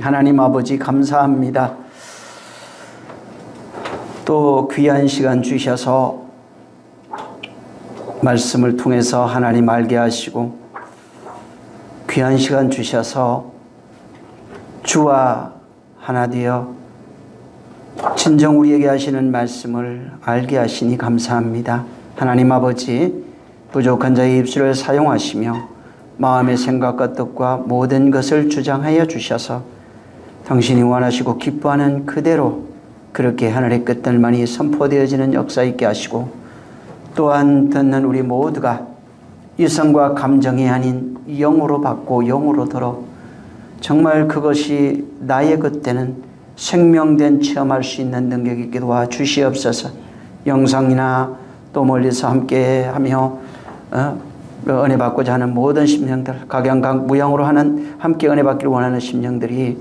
하나님 아버지 감사합니다. 또 귀한 시간 주셔서 말씀을 통해서 하나님 알게 하시고 귀한 시간 주셔서 주와 하나 되어 진정 우리에게 하시는 말씀을 알게 하시니 감사합니다. 하나님 아버지 부족한 자의 입술을 사용하시며 마음의 생각과 뜻과 모든 것을 주장하여 주셔서 당신이 원하시고 기뻐하는 그대로 그렇게 하늘의 끝들만이 선포되어지는 역사 있게 하시고 또한 듣는 우리 모두가 이성과 감정이 아닌 영으로 받고 영으로 들어 정말 그것이 나의 것 되는 생명된 체험할 수 있는 능력이 있게 도와 주시옵소서. 영상이나 또 멀리서 함께하며 은혜 받고자 하는 모든 심령들, 각양 무양으로 하는 함께 은혜 받기를 원하는 심령들이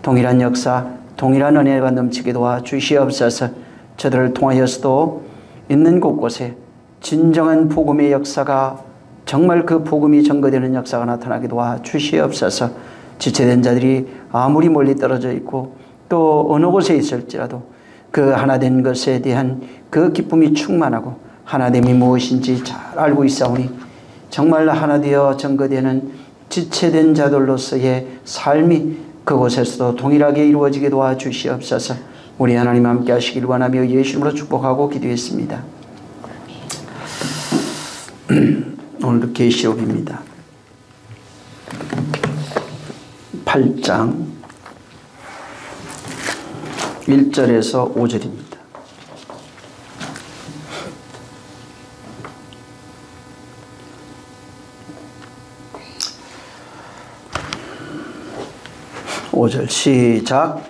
동일한 역사, 동일한 은혜가 넘치게 도와 주시옵소서. 저들을 통하여서도 있는 곳곳에 진정한 복음의 역사가 정말 그 복음이 전거되는 역사가 나타나게 도와 주시옵소서. 지체된 자들이 아무리 멀리 떨어져 있고 또 어느 곳에 있을지라도 그 하나된 것에 대한 그 기쁨이 충만하고 하나됨이 무엇인지 잘 알고 있사오니 정말 하나 되어 전거되는 지체된 자들로서의 삶이 그곳에서도 동일하게 이루어지게 도와주시옵소서. 우리 하나님 함께 하시길 원하며 예수님으로 축복하고 기도했습니다. 오늘도 계시록입니다. 8장 1절에서 5절입니다. 시작.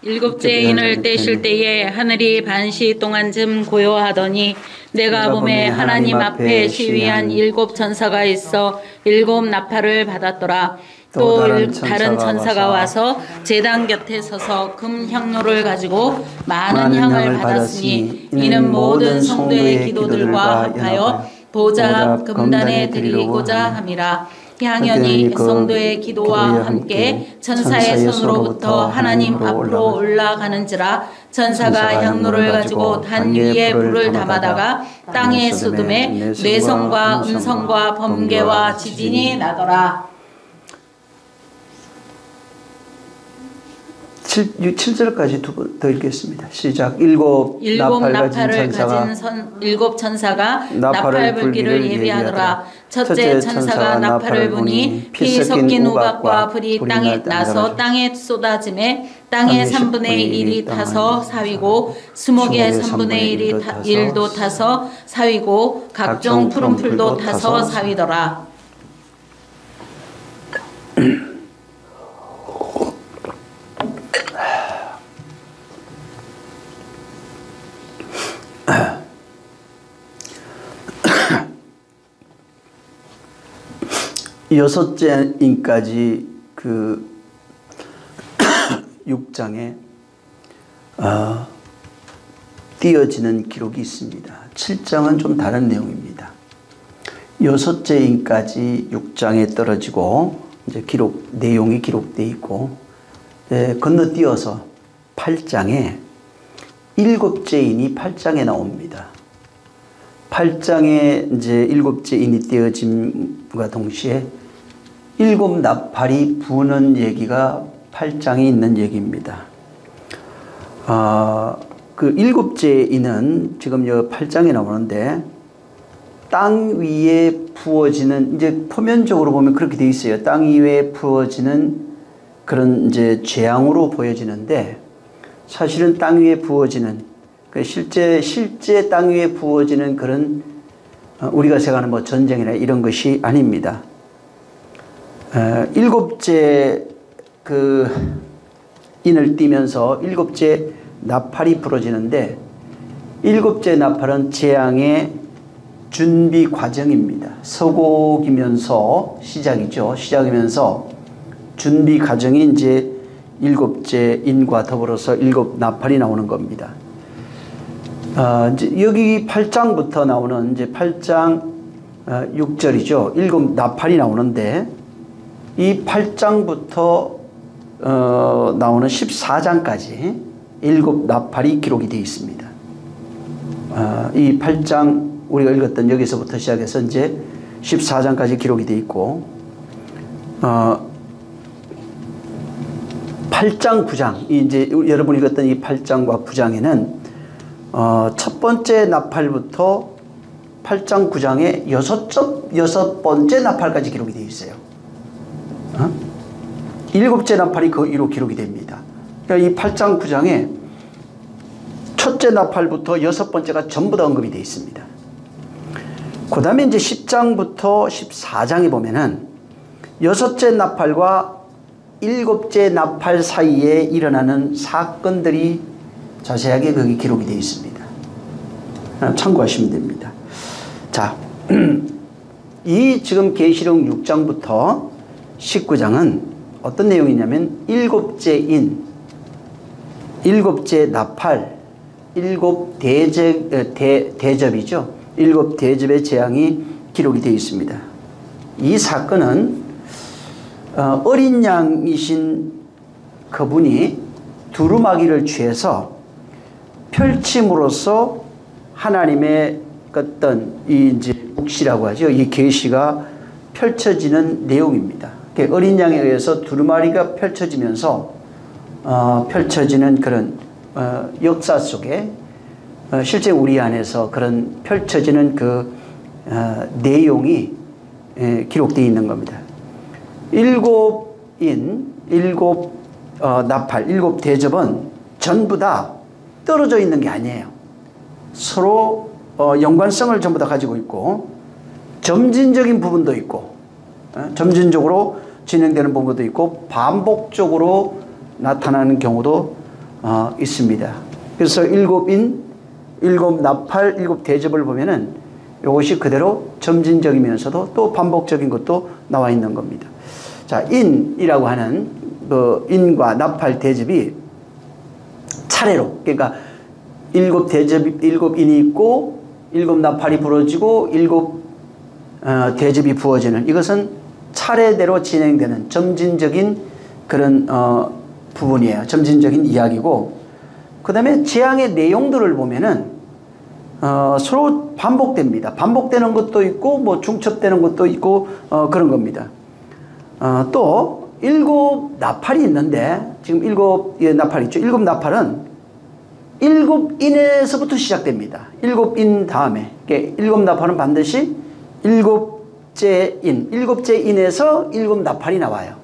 일곱째 인을 떼실 때에 하늘이 반시 동안쯤 고요하더니 내가 보매 하나님 앞에 시위한 일곱 천사가 있어 일곱 나팔을 받았더라. 또 다른 천사가 와서 제단 곁에 서서 금 향로를 가지고 많은 향을 받았으니 이는 모든 성도의 기도들과 합하여 보좌 앞 금단에 드리고자 함이라. 향연이 성도의 기도와 함께 천사의 손으로부터 하나님 앞으로 올라가는지라. 천사가 향로를 가지고 단 위에 불을 담아다가 땅에 쏟음에 뇌성과 음성과 번개와 지진이 나더라. 7절까지 두 번 더 읽겠습니다. 시작. 일곱 나팔을 가진 일곱 천사가 나팔 불기를 예비하더라. 첫째 천사가 나팔을 부니 피 섞인 우박과 불이 땅에 나서 땅에 쏟아짐에 땅의 3분의 1이 타서 사위고 수목의 3분의 1도 타서 사위고 각종 푸른 풀도 타서 사위더라. 여섯째 인까지 그 6장에 띄어지는 기록이 있습니다. 7장은 좀 다른 내용입니다. 여섯째 인까지 6장에 떨어지고 이제 내용이 기록되어 있고 건너뛰어서 8장에 일곱째 인이 8장에 나옵니다. 8장에 이제 일곱째 인이 띄어짐과 동시에 일곱 나팔이 부는 얘기가 8장에 있는 얘기입니다. 그 일곱째 인은 지금 8장에 나오는데 땅 위에 부어지는, 이제 표면적으로 보면 그렇게 되어 있어요. 땅 위에 부어지는 그런 이제 재앙으로 보여지는데 사실은 땅 위에 부어지는, 실제 땅 위에 부어지는 그런 우리가 생각하는 뭐 전쟁이나 이런 것이 아닙니다. 일곱째 그 인을 띠면서 일곱째 나팔이 부러지는데 일곱째 나팔은 재앙의 준비 과정입니다. 서곡이면서 시작이면서 준비 과정이 이제 일곱째 인과 더불어서 일곱 나팔이 나오는 겁니다. 이제 여기 8장부터 나오는 이제 8장 6절이죠. 일곱 나팔이 나오는데 이 8장부터 나오는 14장까지 7나팔이 기록이 되어 있습니다. 이 8장 우리가 읽었던 여기서부터 시작해서 이제 14장까지 기록이 되어 있고 8장 9장 이제 여러분이 읽었던 이 8장과 9장에는 첫 번째 나팔부터 8장 9장에 6번째 나팔까지 기록이 되어 있어요. 7째 나팔이 그 이로 기록이 됩니다. 그러니까 이 8장 9장에 첫째 나팔부터 6번째가 전부 다 언급이 되어 있습니다. 그 다음에 이제 10장부터 14장에 보면은 6째 나팔과 7째 나팔 사이에 일어나는 사건들이 자세하게 거기 기록이 되어 있습니다. 참고하시면 됩니다. 자, 이 지금 계시록 6장부터 19장은 어떤 내용이냐면 7째 인, 7째 나팔, 7대접이죠. 7대접의 재앙이 기록이 되어 있습니다. 이 사건은 어린 양이신 그분이 두루마기를 취해서 펼침으로써 하나님의 어떤 이 이제 묵시라고 하죠. 이 계시가 펼쳐지는 내용입니다. 어린 양에 의해서 두루마리가 펼쳐지면서 펼쳐지는 그런 역사 속에 실제 우리 안에서 그런 펼쳐지는 그 내용이 기록되어 있는 겁니다. 7인, 7 나팔, 7대접은 전부 다 떨어져 있는 게 아니에요. 서로 연관성을 전부 다 가지고 있고 점진적인 부분도 있고 점진적으로 진행되는 부분도 있고 반복적으로 나타나는 경우도 있습니다. 그래서 7인, 7나팔, 7대접을 보면은 이것이 그대로 점진적이면서도 또 반복적인 것도 나와 있는 겁니다. 자, 인이라고 하는 그 인과 나팔 대접이 차례로, 그러니까 7대접, 7인이 있고 7나팔이 부러지고 7대접이 부어지는, 이것은 차례대로 진행되는 점진적인 그런 부분이에요. 점진적인 이야기고, 그 다음에 재앙의 내용들을 보면은 서로 반복됩니다. 반복되는 것도 있고 뭐 중첩되는 것도 있고 그런 겁니다. 또 7나팔이 있는데, 지금 7나팔이 있죠. 7나팔은 7인에서부터 시작됩니다. 7인 다음에 7나팔은 반드시 7째 인, 7째 인에서 7나팔이 나와요.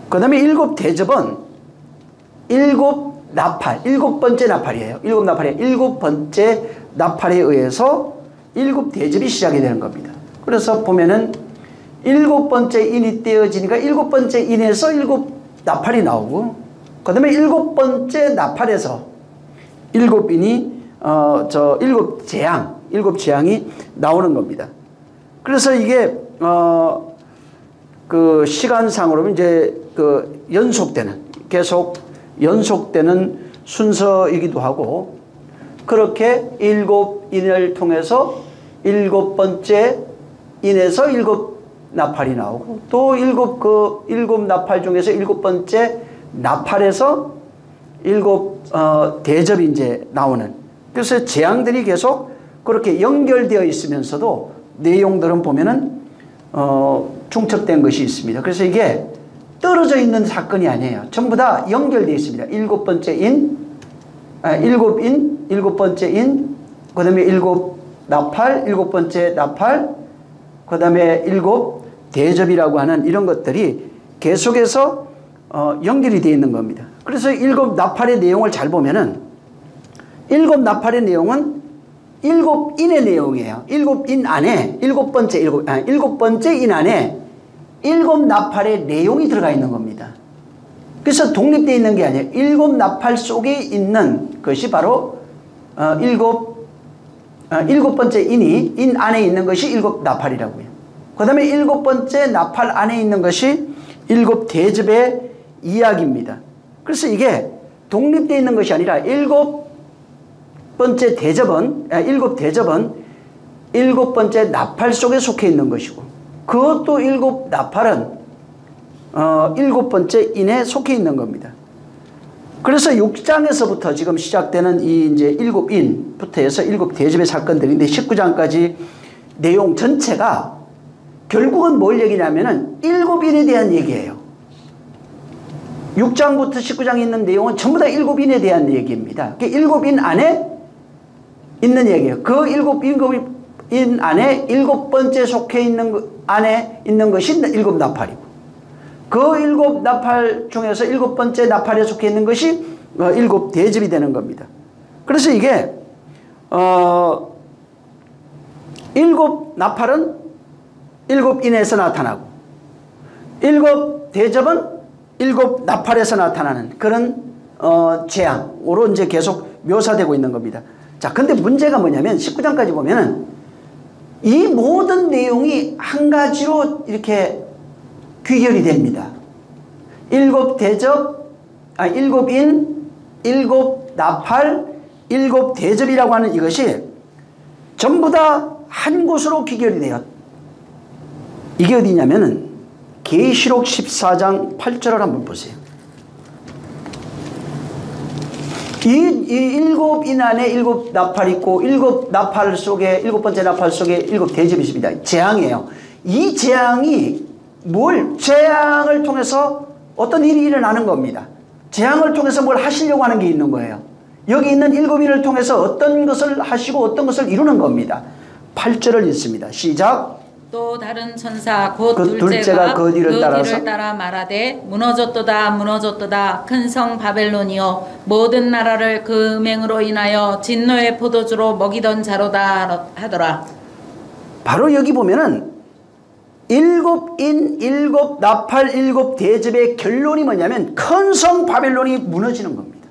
그 다음에 7대접은 7나팔, 7번째 나팔이에요. 7나팔의 7번째 나팔에 의해서 7대접이 시작이 되는 겁니다. 그래서 보면은 7번째 인이 떼어지니까 7번째 인에서 7나팔이 나오고, 그 다음에 7번째 나팔에서 7인이 7재앙이 나오는 겁니다. 그래서 이게 그 시간상으로 이제 그 계속 연속되는 순서이기도 하고, 그렇게 7인을 통해서 7번째 인에서 7나팔이 나오고, 또 7나팔 중에서 7번째 나팔에서 7대접이 이제 나오는, 그래서 재앙들이 계속 그렇게 연결되어 있으면서도 내용들은 보면은 중첩된 것이 있습니다. 그래서 이게 떨어져 있는 사건이 아니에요. 전부 다 연결되어 있습니다. 7번째 인, 7인, 7번째 인, 그 다음에 7나팔, 7번째 나팔, 그 다음에 7대접이라고 하는 이런 것들이 계속해서 연결이 되어 있는 겁니다. 그래서 7나팔의 내용을 잘 보면은 7나팔의 내용은 7인의 내용이에요. 7인 안에 7번째 인 안에 7나팔의 내용이 들어가 있는 겁니다. 그래서 독립되어 있는 게 아니에요. 7나팔 속에 있는 것이 바로 7번째 인 안에 있는 것이 7나팔이라고요. 그 다음에 7번째 나팔 안에 있는 것이 7대접의 이야기입니다. 그래서 이게 독립되어 있는 것이 아니라 7번째 대접은 7대접은 7번째 나팔 속에 속해 있는 것이고, 그것도 7나팔은 일곱 번째 인에 속해 있는 겁니다. 그래서 6장에서부터 지금 시작되는 이 이제 일곱 인부터 해서 일곱 대접의 사건들인데 19장까지 내용 전체가 결국은 뭘 얘기냐면은 일곱 인에 대한 얘기예요. 6장부터 19장에 있는 내용은 전부 다 일곱 인에 대한 얘기입니다. 일곱 인 안에 있는 얘기예요. 그 일곱 인 안에 일곱 번째 속해 있는 안에 있는 것이 일곱 나팔이고, 그 일곱 나팔 중에서 일곱 번째 나팔에 속해 있는 것이 일곱 대접이 되는 겁니다. 그래서 이게 일곱 나팔은 일곱 인에서 나타나고 일곱 대접은 일곱 나팔에서 나타나는 그런 재앙으로 이제 계속 묘사되고 있는 겁니다. 자, 근데 문제가 뭐냐면 19장까지 보면은 이 모든 내용이 한 가지로 이렇게 귀결이 됩니다. 일곱 대접, 일곱 인, 일곱 나팔, 일곱 대접이라고 하는 이것이 전부 다 한 곳으로 귀결이 돼요. 이게 어디냐면은 계시록 14장 8절을 한번 보세요. 이 일곱 인 안에 일곱 나팔 있고 일곱 나팔 속에 일곱 번째 나팔 속에 일곱 대접이 있습니다. 재앙이에요. 이 재앙이 재앙을 통해서 어떤 일이 일어나는 겁니다. 재앙을 통해서 뭘 하시려고 하는 게 있는 거예요. 여기 있는 일곱 인을 통해서 어떤 것을 하시고 어떤 것을 이루는 겁니다. 8절을 읽습니다. 시작. 또 다른 천사 곧 그 둘째가 그 뒤를 따라 말하되 무너졌도다 무너졌도다 큰 성 바벨론이여 모든 나라를 그 음행으로 인하여 진노의 포도주로 먹이던 자로다 하더라. 바로 여기 보면은 일곱 인, 일곱 나팔, 일곱 대접의 결론이 뭐냐면 큰 성 바벨론이 무너지는 겁니다.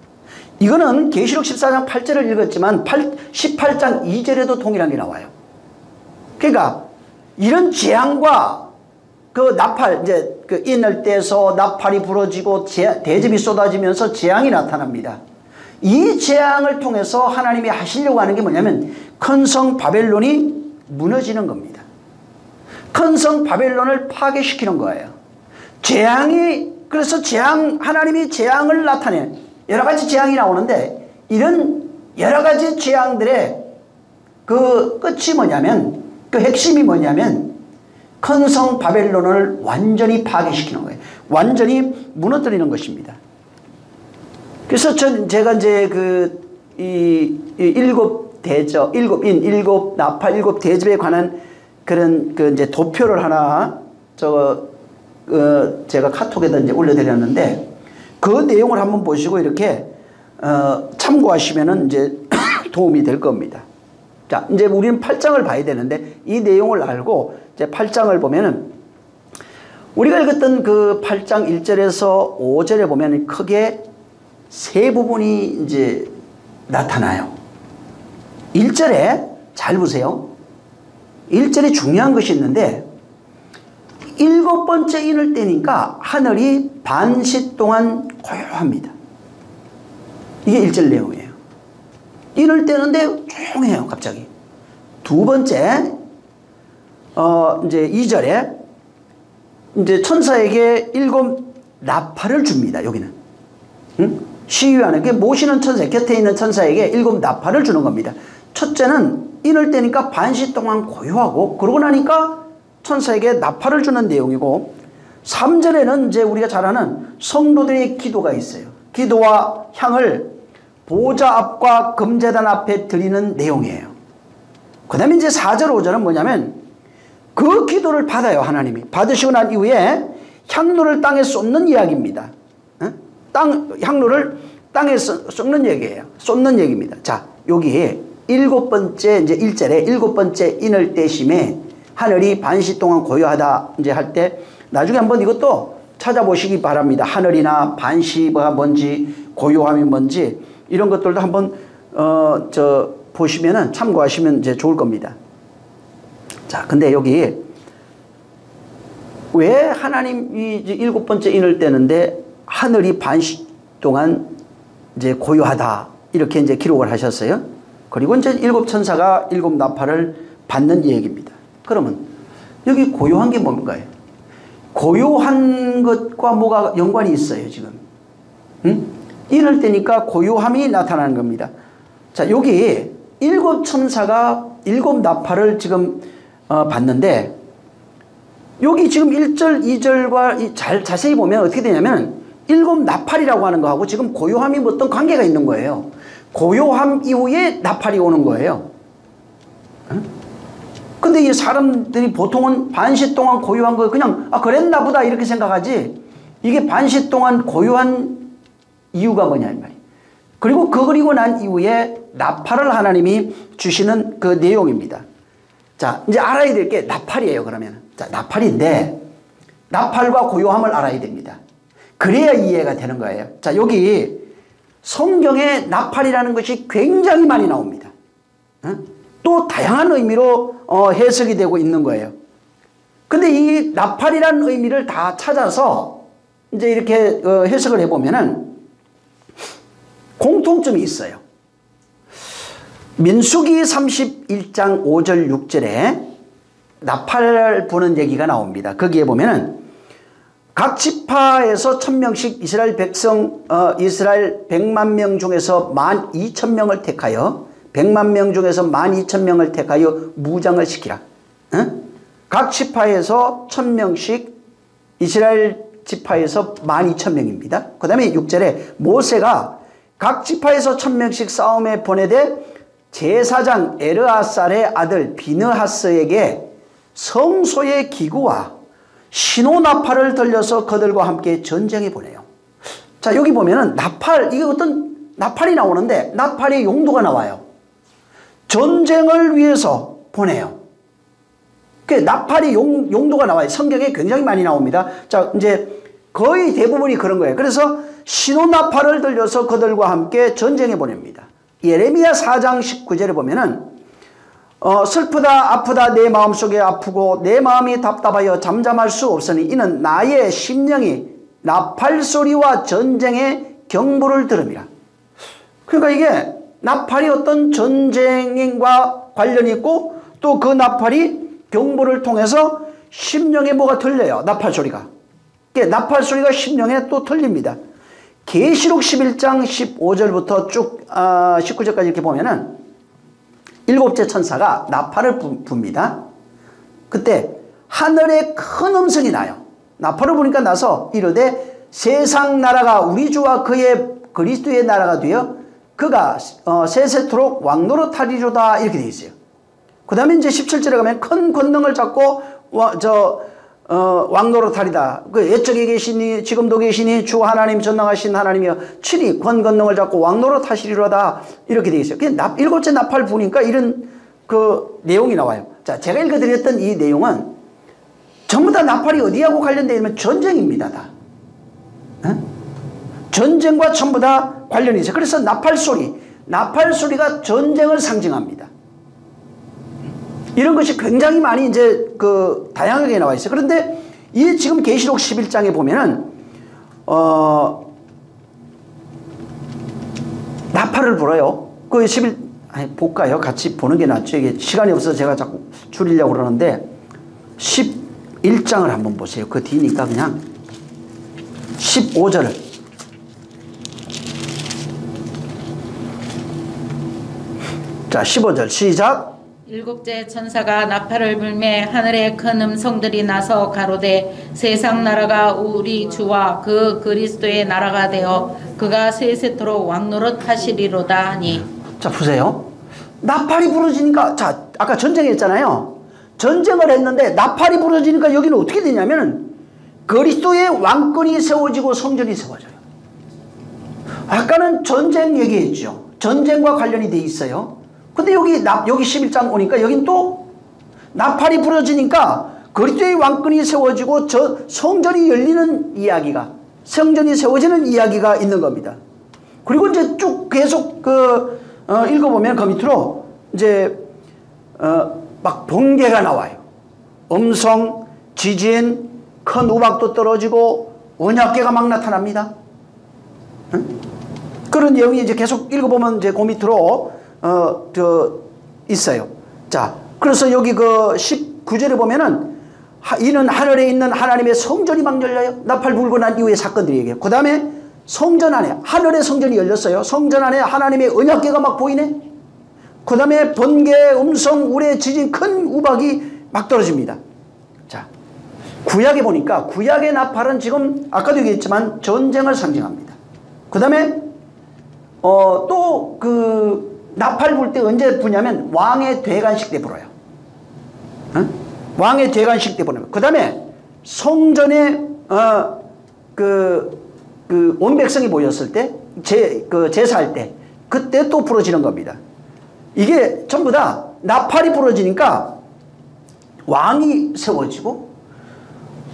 이거는 계시록 14장 8절을 읽었지만 18장 2절에도 동일한 게 나와요. 그러니까 이런 재앙과 그 나팔, 이제 그 인을 떼서 나팔이 부러지고 대접이 쏟아지면서 재앙이 나타납니다. 이 재앙을 통해서 하나님이 하시려고 하는 게 뭐냐면 큰 성 바벨론이 무너지는 겁니다. 큰 성 바벨론을 파괴시키는 거예요. 그래서 하나님이 재앙을 나타내 여러 가지 재앙이 나오는데 이런 여러 가지 재앙들의 그 끝이 뭐냐면 그 핵심이 뭐냐면 큰 성 바벨론을 완전히 파괴시키는 거예요. 완전히 무너뜨리는 것입니다. 그래서 제가 이제 이 일곱 대접, 일곱 인, 일곱 나팔, 일곱 대접에 관한 그런 이제 도표를 하나 제가 카톡에다 이제 올려드렸는데 그 내용을 한번 보시고 이렇게 참고하시면은 이제 도움이 될 겁니다. 자, 이제 우리는 8장을 봐야 되는데 이 내용을 알고 이제 8장을 보면은 우리가 읽었던 그 8장 1절에서 5절에 보면 크게 세 부분이 이제 나타나요. 1절에 잘 보세요. 1절에 중요한 것이 있는데 일곱 번째 인을 떼니까 하늘이 반시 동안 고요합니다. 이게 1절 내용이에요. 인을 떼는데 조용해요, 갑자기. 두 번째, 이제 2절에 이제 천사에게 일곱 나팔을 줍니다, 여기는. 응? 시위하는 게 모시는 천사, 곁에 있는 천사에게 일곱 나팔을 주는 겁니다. 첫째는 인을 떼니까 반시 동안 고요하고, 그러고 나니까 천사에게 나팔을 주는 내용이고, 3절에는 이제 우리가 잘 아는 성도들의 기도가 있어요. 기도와 향을 보좌 앞과 금제단 앞에 드리는 내용이에요. 그 다음에 이제 4절 5절은 뭐냐면 그 기도를 받아요. 하나님이 받으시고 난 이후에 향로를 땅에 쏟는 이야기입니다. 향로를 땅에 쏟는 얘기예요. 쏟는 얘기입니다. 자, 여기 일곱 번째 이제 1절에 일곱 번째 인을 떼심에 하늘이 반시 동안 고요하다 이제 할 때 나중에 한번 이것도 찾아보시기 바랍니다. 하늘이나 반시가 뭔지 고요함이 뭔지 이런 것들도 한번 보시면은 참고하시면 이제 좋을 겁니다. 자, 근데 여기 왜 하나님이 이제 일곱 번째 인을 떼는데 하늘이 반시 동안 이제 고요하다 이렇게 이제 기록을 하셨어요. 그리고 이제 일곱 천사가 일곱 나팔을 받는 얘기입니다. 그러면 여기 고요한 게 뭔가요? 고요한 것과 뭐가 연관이 있어요, 지금. 응? 이럴 때니까 고요함이 나타나는 겁니다. 자, 여기 7 천사가 7 나팔을 지금 봤는데, 여기 지금 1절, 2절과 자세히 보면 어떻게 되냐면 7 나팔이라고 하는 거하고 지금 고요함이 어떤 관계가 있는 거예요. 고요함 이후에 나팔이 오는 거예요. 근데 이 사람들이 보통은 반시 동안 고요한 거 그냥 그랬나 보다 이렇게 생각하지, 이게 반시 동안 고요한 이유가 뭐냐 이 말이에요. 그리고 그리고 난 이후에 나팔을 하나님이 주시는 그 내용입니다. 자, 이제 알아야 될 게 나팔이에요. 그러면 자, 나팔인데 나팔과 고요함을 알아야 됩니다. 그래야 이해가 되는 거예요. 자, 여기 성경에 나팔이라는 것이 굉장히 많이 나옵니다. 또 다양한 의미로 해석이 되고 있는 거예요. 근데 이 나팔이라는 의미를 다 찾아서 이제 이렇게 해석을 해보면은 공통점이 있어요. 민수기 31장 5절 6절에 나팔 부는 얘기가 나옵니다. 거기에 보면은 각 지파에서 1000명씩 이스라엘 백성 이스라엘 100만 명 중에서 12,000명을 택하여 100만 명 중에서 12,000명을 택하여 무장을 시키라. 각 지파에서 1000명씩 이스라엘 지파에서 12,000명입니다. 그 다음에 6절에 모세가 각 지파에서 1000명씩 싸움에 보내되 제사장 에르아살의 아들 비느하스에게 성소의 기구와 신호나팔을 들려서 그들과 함께 전쟁에 보내요. 자, 여기 보면은 나팔, 이게 어떤 나팔이 나오는데 나팔의 용도가 나와요. 전쟁을 위해서 보내요. 그 나팔이 용도가 나와요. 성경에 굉장히 많이 나옵니다. 자, 이제 거의 대부분이 그런 거예요. 그래서 신호나팔을 들려서 그들과 함께 전쟁에 보냅니다. 예레미야 4장 19절에 보면은 슬프다 아프다 내 마음속에 아프고 내 마음이 답답하여 잠잠할 수 없으니 이는 나의 심령이 나팔소리와 전쟁의 경보를 들음이라. 그러니까 이게 나팔이 어떤 전쟁과 관련이 있고 또 그 나팔이 경보를 통해서 심령에 뭐가 들려요. 나팔소리가. 나팔소리가 심령에 또 들립니다. 계시록 11장 15절부터 쭉 19절까지 이렇게 보면은 7째 천사가 나팔을 붑니다. 그때 하늘에 큰 음성이 나요. 나팔을 부니까 나서 이르되 세상 나라가 우리 주와 그의 그리스도의 나라가 되어 그가 세세토록 왕노릇하리로다 이렇게 되어 있어요. 그 다음에 이제 17절에 가면 큰 권능을 잡고 왕노릇하리다. 그 옛적에 계시니 지금도 계시니 주 하나님 전능하신 하나님이여 친히 권능을 잡고 왕노릇하시리로다 이렇게 되어 있어요. 7째 나팔 부니까 이런 그 내용이 나와요. 자, 제가 읽어드렸던 이 내용은 전부 다 나팔이 어디하고 관련되어 있냐면 전쟁입니다. 다. 전쟁과 전부 다 관련이 있어요. 그래서 나팔 소리가 전쟁을 상징합니다. 이런 것이 굉장히 많이 이제 다양하게 나와 있어요. 그런데 이 지금 계시록 11장에 보면은 나팔을 불어요. 그 11 볼까요? 같이 보는 게 낫죠. 이게 시간이 없어서 제가 자꾸 줄이려고 그러는데 11장을 한번 보세요. 그 뒤니까 그냥 15절을 자 15절 시작. 7째 천사가 나팔을 불매 하늘에 큰 음성들이 나서 가로되 세상 나라가 우리 주와 그 그리스도의 나라가 되어 그가 세세토록 왕노릇 하시리로다 하니. 자 보세요. 나팔이 부러지니까 자 아까 전쟁했잖아요. 전쟁을 했는데 나팔이 부러지니까 여기는 어떻게 되냐면 그리스도의 왕권이 세워지고 성전이 세워져요. 아까는 전쟁 얘기했죠. 전쟁과 관련이 돼 있어요. 근데 여기 11장 오니까 여긴 또 나팔이 부러지니까 그리스도의 왕권이 세워지고 성전이 열리는 이야기가, 성전이 세워지는 이야기가 있는 겁니다. 그리고 이제 쭉 계속 읽어보면 그 밑으로 이제 막 번개가 나와요. 음성, 지진, 큰 우박도 떨어지고 언약궤가 막 나타납니다. 그런 내용이 이제 계속 읽어보면 이제 그 밑으로 있어요. 자, 그래서 여기 그 19절에 보면은 이는 하늘에 있는 하나님의 성전이 막 열려요. 나팔 불고 난 이후의 사건들이 얘기해요. 그 다음에 성전 안에, 하늘의 성전이 열렸어요. 성전 안에 하나님의 언약궤가 막 보이네. 그 다음에 번개, 음성, 우레, 지진, 큰 우박이 막 떨어집니다. 자, 구약에 보니까 구약의 나팔은 지금 아까도 얘기했지만 전쟁을 상징합니다. 그 다음에 또 그 나팔 불 때 언제 부냐면 왕의 대관식 때 불어요. 왕의 대관식 때 불어요. 그 다음에 성전에 온 백성이 모였을 때 제사할 때 그때 또 부러지는 겁니다. 이게 전부 다 나팔이 부러지니까 왕이 세워지고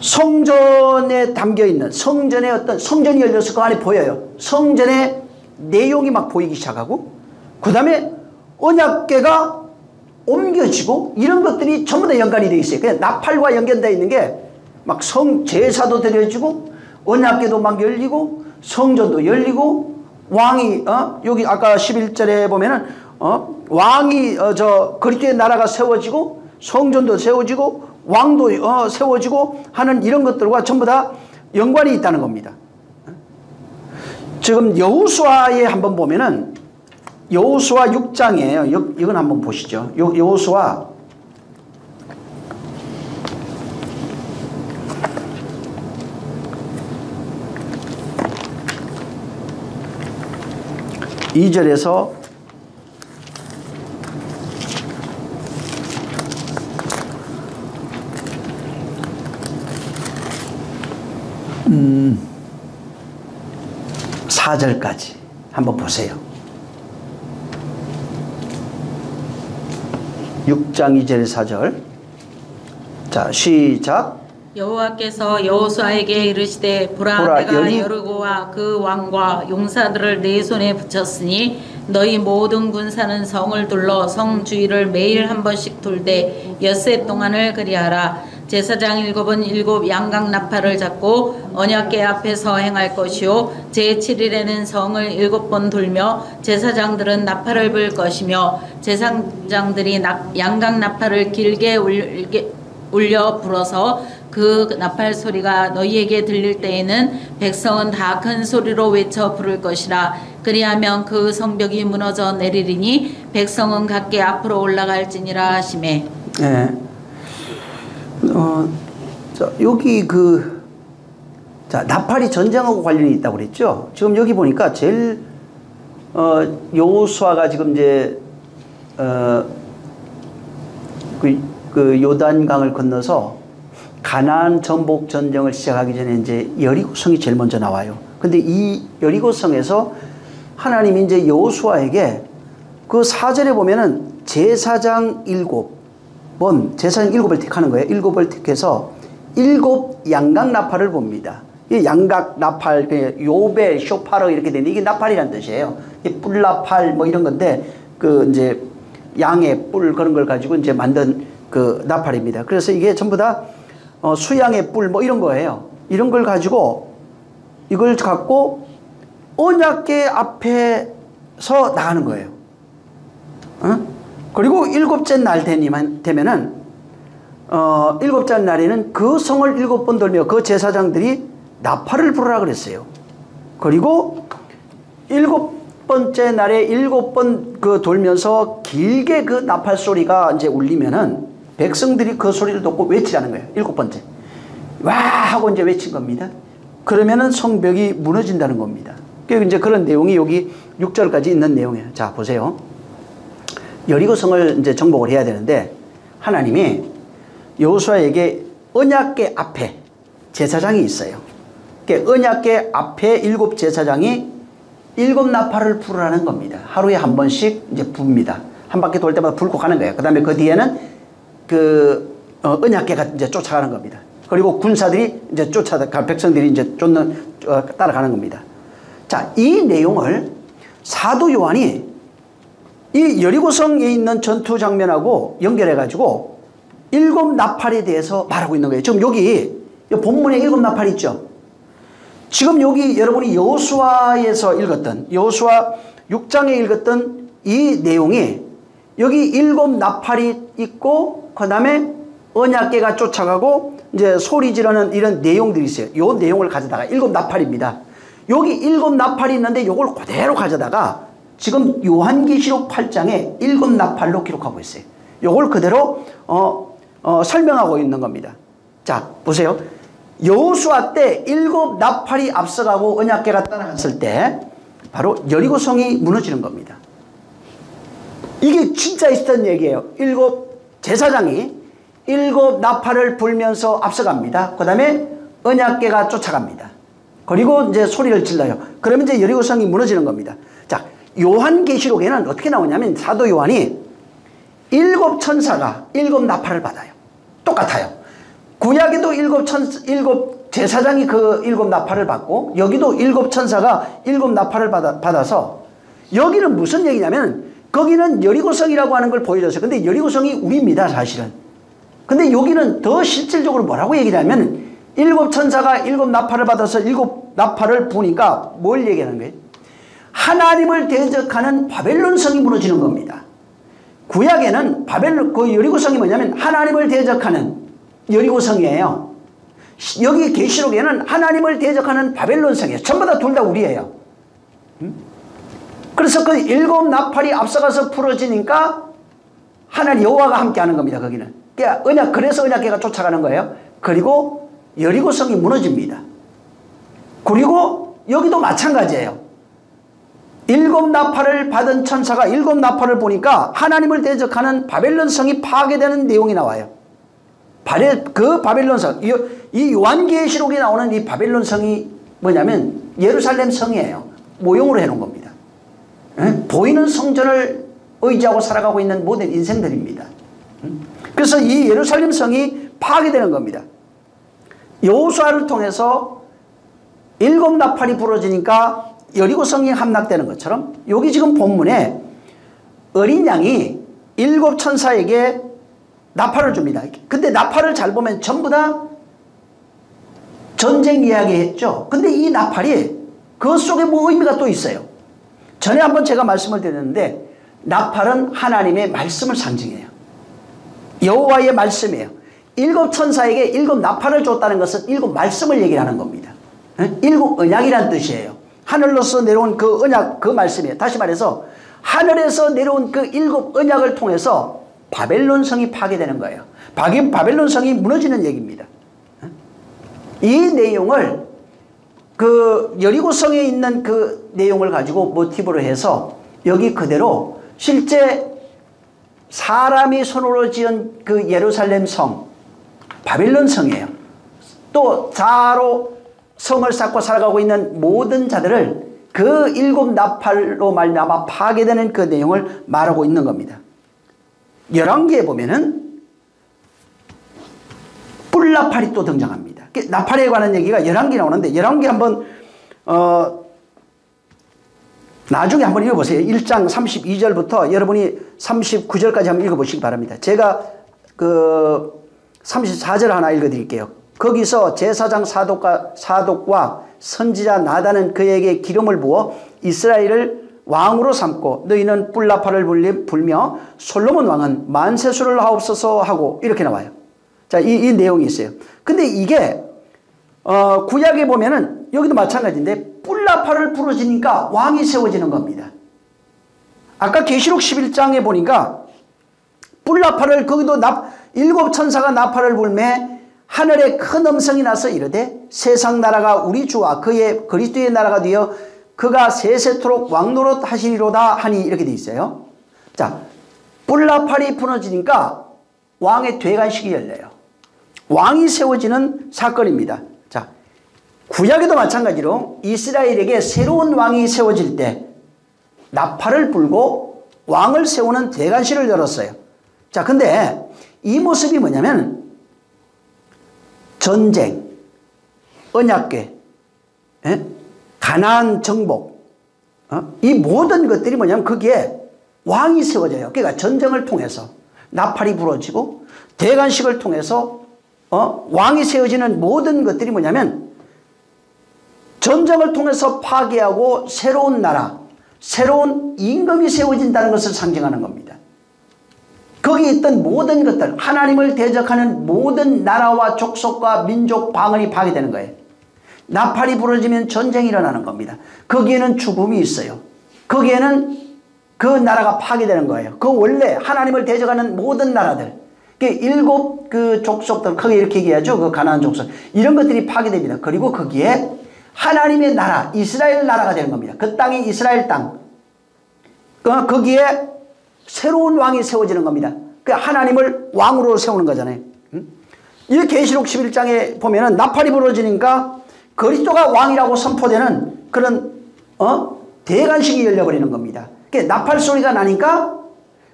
성전에 담겨있는 성전의 어떤 성전이 열려서 그 안에 보여요. 성전의 내용이 막 보이기 시작하고 그 다음에 언약궤가 옮겨지고 이런 것들이 전부 다 연관이 되어 있어요. 그냥 나팔과 연결되어 있는 게 막 제사도 드려지고 언약궤도 막 열리고 성전도 열리고 왕이 여기 아까 11절에 보면은 왕이 그리스도의 나라가 세워지고 성전도 세워지고 왕도 세워지고 하는 이런 것들과 전부 다 연관이 있다는 겁니다. 지금 여호수아에 한번 보면은 여호수아 6장이에요. 이건 한번 보시죠. 여호수아 2절에서 4절까지 한번 보세요. 6장 2절 4절. 자, 시작. 여호와께서 여호수아에게 이르시되 보라 내가 여리고와 그 왕과 용사들을 내 손에 붙였으니 너희 모든 군사는 성을 둘러 성 주위를 매일 한 번씩 돌되 엿새 동안을 그리하라. 제사장 7은 7 양각 나팔을 잡고 언약궤 앞에서 행할 것이요 제7일에는 성을 7번 돌며 제사장들은 나팔을 불 것이며 제사장들이 양각 나팔을 길게 울려 불어서 그 나팔 소리가 너희에게 들릴 때에는 백성은 다 큰 소리로 외쳐 부를 것이라. 그리하면 그 성벽이 무너져 내리리니 백성은 각기 앞으로 올라갈지니라 하시매. 네. 자, 여기 나팔이 전쟁하고 관련이 있다고 그랬죠. 지금 여기 보니까 제일 여호수아가 지금 이제 그 요단강을 건너서 가나안 정복 전쟁을 시작하기 전에 이제 여리고성이 제일 먼저 나와요. 근데 이 여리고성에서 하나님이 이제 여호수아에게 그 4절에 보면은 제사장 7번, 제사장 7을 택하는 거예요. 7을 택해서 7 양각 나팔을 봅니다. 이 양각 나팔, 요벨, 쇼파르 이렇게 되는데 이게 나팔이라는 뜻이에요. 뿔나팔 뭐 이런 건데 이제 양의 뿔 그런 걸 가지고 이제 만든 그 나팔입니다. 그래서 이게 전부 다 수양의 뿔 뭐 이런 거예요. 이런 걸 가지고 이걸 갖고 언약궤 앞에서 나가는 거예요. 그리고 7째 날 되면은 7째 날에는 그 성을 7번 돌며 그 제사장들이 나팔을 부르라 그랬어요. 그리고 7번째 날에 7번 돌면서 길게 그 나팔 소리가 이제 울리면은 백성들이 그 소리를 듣고 외치라는 거예요. 7번째. 와! 하고 이제 외친 겁니다. 그러면은 성벽이 무너진다는 겁니다. 이제 그런 내용이 여기 6절까지 있는 내용이에요. 자, 보세요. 여리고성을 이제 정복을 해야 되는데 하나님이 여호수아에게 언약궤 앞에 제사장이 있어요. 언약궤 앞에 7 제사장이 7 나팔을 부르라는 겁니다. 하루에 한 번씩 이제 붑니다. 한 바퀴 돌 때마다 불고 가는 거예요. 그 다음에 그 뒤에는 언약궤가 이제 쫓아가는 겁니다. 그리고 군사들이 이제 백성들이 이제 따라가는 겁니다. 자, 이 내용을 사도 요한이 이 여리고성에 있는 전투 장면하고 연결해가지고 7 나팔에 대해서 말하고 있는 거예요. 지금 여기 본문에 7 나팔 있죠. 지금 여기 여러분이 여호수아에서 읽었던 여호수아 6장에 읽었던 이 내용이 여기 7 나팔이 있고 그 다음에 언약궤가 쫓아가고 이제 소리 지르는 이런 내용들이 있어요. 요 내용을 가져다가 일곱 나팔입니다. 여기 일곱 나팔이 있는데 요걸 그대로 가져다가 지금 요한계시록 8장에 일곱 나팔로 기록하고 있어요. 요걸 그대로 설명하고 있는 겁니다. 자, 보세요. 여호수아 때 일곱 나팔이 앞서가고 언약궤가 따라갔을 때 바로 여리고성이 무너지는 겁니다. 이게 진짜 있었던 얘기예요. 일곱 제사장이 일곱 나팔을 불면서 앞서갑니다. 그 다음에 언약궤가 쫓아갑니다. 그리고 이제 소리를 질러요. 그러면 이제 여리고성이 무너지는 겁니다. 자, 요한계시록에는 어떻게 나오냐면 사도 요한이 일곱 천사가 일곱 나팔을 받아요. 똑같아요. 구약에도 일곱 제사장이 그 일곱 나팔을 받고 여기도 일곱 천사가 일곱 나팔을 받아서 여기는 무슨 얘기냐면 거기는 여리고성이라고 하는 걸 보여줬어요. 근데 여리고성이 우리입니다, 사실은. 근데 여기는 더 실질적으로 뭐라고 얘기하냐면 일곱 천사가 일곱 나팔을 받아서 일곱 나팔을 부니까 뭘 얘기하는 거예요? 하나님을 대적하는 바벨론 성이 무너지는 겁니다. 구약에는 그 여리고성이 뭐냐면 하나님을 대적하는 여리고성이에요. 여기 계시록에는 하나님을 대적하는 바벨론 성이에요. 전부 다 둘 다 우리예요. 그래서 그 일곱 나팔이 앞서가서 풀어지니까 하나님 여호와가 함께하는 겁니다. 거기는. 그래서 언약궤가 쫓아가는 거예요. 그리고 여리고성이 무너집니다. 그리고 여기도 마찬가지예요. 일곱 나팔을 받은 천사가 일곱 나팔을 보니까 하나님을 대적하는 바벨론 성이 파괴되는 내용이 나와요. 그 바벨론 성, 이 요한계시록에 나오는 이 바벨론 성이 뭐냐면 예루살렘 성이에요. 모형으로 해놓은 겁니다. 보이는 성전을 의지하고 살아가고 있는 모든 인생들입니다. 그래서 이 예루살렘 성이 파괴되는 겁니다. 여호수아를 통해서 일곱 나팔이 부러지니까 여리고성이 함락되는 것처럼 여기 지금 본문에 어린 양이 일곱 천사에게 나팔을 줍니다. 근데 나팔을 잘 보면 전부 다 전쟁 이야기 했죠. 근데 이 나팔이 그 속에 뭐 의미가 또 있어요. 전에 한번 제가 말씀을 드렸는데 나팔은 하나님의 말씀을 상징해요. 여호와의 말씀이에요. 일곱 천사에게 일곱 나팔을 줬다는 것은 일곱 말씀을 얘기하는 겁니다. 일곱 언약이라는 뜻이에요. 하늘로서 내려온 그 언약, 그 말씀이에요. 다시 말해서 하늘에서 내려온 그 일곱 언약을 통해서 바벨론 성이 파괴되는 거예요. 바벨론 성이 무너지는 얘기입니다. 이 내용을 그 여리고성에 있는 그 내용을 가지고 모티브로 해서 여기 그대로 실제 사람이 손으로 지은 그 예루살렘 성, 바벨론 성이에요. 또 자로 성을 쌓고 살아가고 있는 모든 자들을 그 일곱 나팔로 말미암아 파괴되는 그 내용을 말하고 있는 겁니다. 열왕기에 보면은 뿔나팔이 또 등장합니다. 나팔에 관한 얘기가 열왕기에 나오는데 열왕기 한번 나중에 한번 읽어보세요. 1장 32절부터 여러분이 39절까지 한번 읽어보시기 바랍니다. 제가 그 34절 하나 읽어드릴게요. 거기서 제사장 사독과 선지자 나단은 그에게 기름을 부어 이스라엘을 왕으로 삼고 너희는 뿔나팔을 불며 솔로몬 왕은 만세수를 하옵소서 하고 이렇게 나와요. 자, 이 내용이 있어요. 근데 이게 구약에 보면은 여기도 마찬가지인데 뿔나팔을 부러지니까 왕이 세워지는 겁니다. 아까 계시록 11장에 보니까 뿔나팔을 거기도 일곱 천사가 나팔을 불매 하늘에 큰 음성이 나서 이르되 세상 나라가 우리 주와 그의 그리스도의 나라가 되어 그가 세세토록 왕노릇 하시리로다 하니 이렇게 돼 있어요. 자, 뿔나팔이 부러지니까 왕의 되관식이 열려요. 왕이 세워지는 사건입니다. 자, 구약에도 마찬가지로 이스라엘에게 새로운 왕이 세워질 때 나팔을 불고 왕을 세우는 대관식을 열었어요. 자, 근데 이 모습이 뭐냐면 전쟁, 언약궤, 가나안 정복, 이 모든 것들이 뭐냐면 거기에 왕이 세워져요. 그러니까 전쟁을 통해서 나팔이 부러지고 대관식을 통해서 왕이 세워지는 모든 것들이 뭐냐면 전쟁을 통해서 파괴하고 새로운 나라, 새로운 임금이 세워진다는 것을 상징하는 겁니다. 그 거기 있던 모든 것들, 하나님을 대적하는 모든 나라와 족속과 민족 방언이 파괴되는 거예요. 나팔이 부러지면 전쟁이 일어나는 겁니다. 거기에는 죽음이 있어요. 거기에는 그 나라가 파괴되는 거예요. 그 원래 하나님을 대적하는 모든 나라들, 일곱 그 족속들, 거기 이렇게 얘기하죠. 그 가나안 족속, 이런 것들이 파괴됩니다. 그리고 거기에 하나님의 나라, 이스라엘 나라가 되는 겁니다. 그 땅이 이스라엘 땅. 거기에 새로운 왕이 세워지는 겁니다. 그 하나님을 왕으로 세우는 거잖아요. 이 계시록 11장에 보면은 나팔이 부러지니까 그리스도가 왕이라고 선포되는 그런 대관식이 열려버리는 겁니다. 나팔 소리가 나니까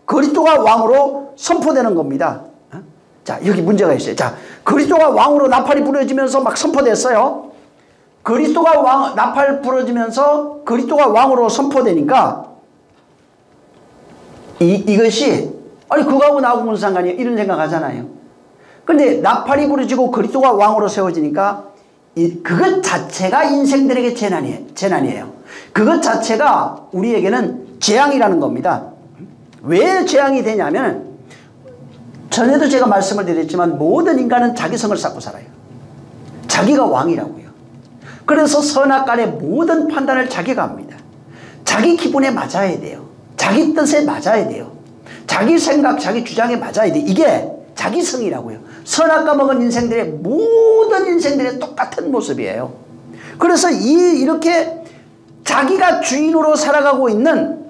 그리스도가 왕으로 선포되는 겁니다. 자, 여기 문제가 있어요. 자, 그리스도가 왕으로 나팔이 부러지면서 막 선포됐어요. 그리스도가 나팔 부러지면서 그리스도가 왕으로 선포되니까 이것이 아니 그거하고 나하고 무슨 상관이에요? 이런 생각 하잖아요. 그런데 나팔이 부러지고 그리스도가 왕으로 세워지니까 그것 자체가 인생들에게 재난이에요. 그것 자체가 우리에게는 재앙이라는 겁니다. 왜 재앙이 되냐면 전에도 제가 말씀을 드렸지만 모든 인간은 자기 성을 쌓고 살아요. 자기가 왕이라고요. 그래서 선악간의 모든 판단을 자기가 합니다. 자기 기분에 맞아야 돼요. 자기 뜻에 맞아야 돼요. 자기 생각, 자기 주장에 맞아야 돼요. 이게 자기 성이라고요. 선악과 먹은 인생들의 모든 인생들의 똑같은 모습이에요. 그래서 이렇게 자기가 주인으로 살아가고 있는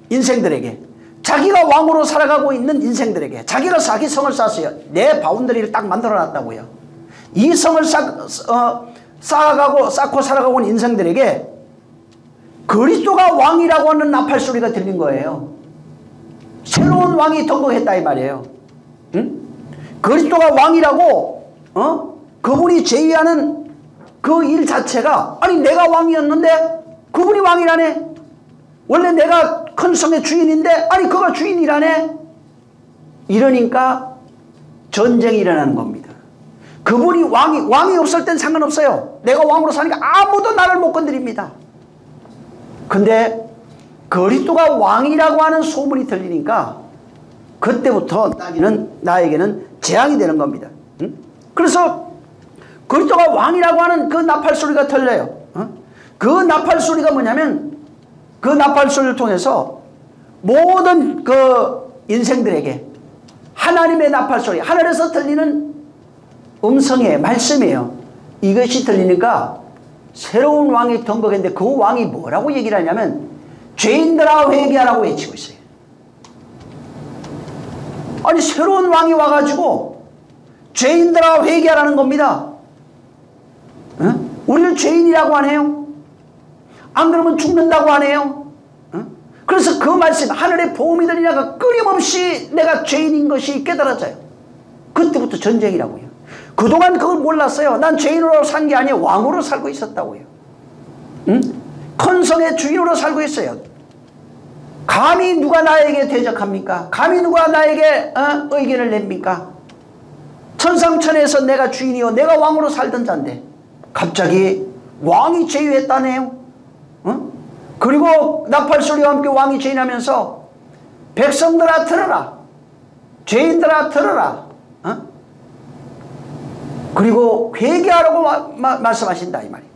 인생들에게, 자기가 왕으로 살아가고 있는 인생들에게 자기가 자기 성을 쌓았어요. 내 바운더리를 딱 만들어 놨다고요. 이 성을 쌓고 살아가고 있는 인생들에게 그리스도가 왕이라고 하는 나팔 소리가 들린 거예요. 새로운 왕이 등극했다 이 말이에요. 응? 그리스도가 왕이라고 그분이 제의하는 그 일 자체가 아니 내가 왕이었는데 그분이 왕이라네. 원래 내가 큰 성의 주인인데 아니 그가 주인이라네. 이러니까 전쟁이 일어나는 겁니다. 그분이 왕이 없을 땐 상관없어요. 내가 왕으로 사니까 아무도 나를 못 건드립니다. 근데 그리스도가 왕이라고 하는 소문이 들리니까 그때부터 나에게는 재앙이 되는 겁니다. 응? 그래서 그리스도가 왕이라고 하는 그 나팔 소리가 들려요. 그 나팔 소리가 뭐냐면 그 나팔 소리를 통해서 모든 그 인생들에게 하나님의 나팔 소리, 하늘에서 들리는 음성의 말씀이에요. 이것이 들리니까 새로운 왕이 등극했는데 그 왕이 뭐라고 얘기를 하냐면 죄인들아 회개하라고 외치고 있어요. 아니 새로운 왕이 와가지고 죄인들아 회개하라는 겁니다. 응? 우리를 죄인이라고 하네요. 안 그러면 죽는다고 하네요. 응? 그래서 그 말씀 하늘의 보험이 들리냐가 끊임없이 내가 죄인인 것이 깨달아져요. 그때부터 전쟁이라고요. 그동안 그걸 몰랐어요. 난 죄인으로 산 게 아니에요. 왕으로 살고 있었다고요. 응? 큰 성의 주인으로 살고 있어요. 감히 누가 나에게 대적합니까? 감히 누가 나에게 의견을 냅니까? 천상천에서 내가 주인이요 내가 왕으로 살던 자인데 갑자기 왕이 제위했다네요. 그리고 나팔소리와 함께 왕이 제인하면서 백성들아 들어라, 죄인들아 들어라, 그리고 회개하라고 말씀하신다 이 말이에요.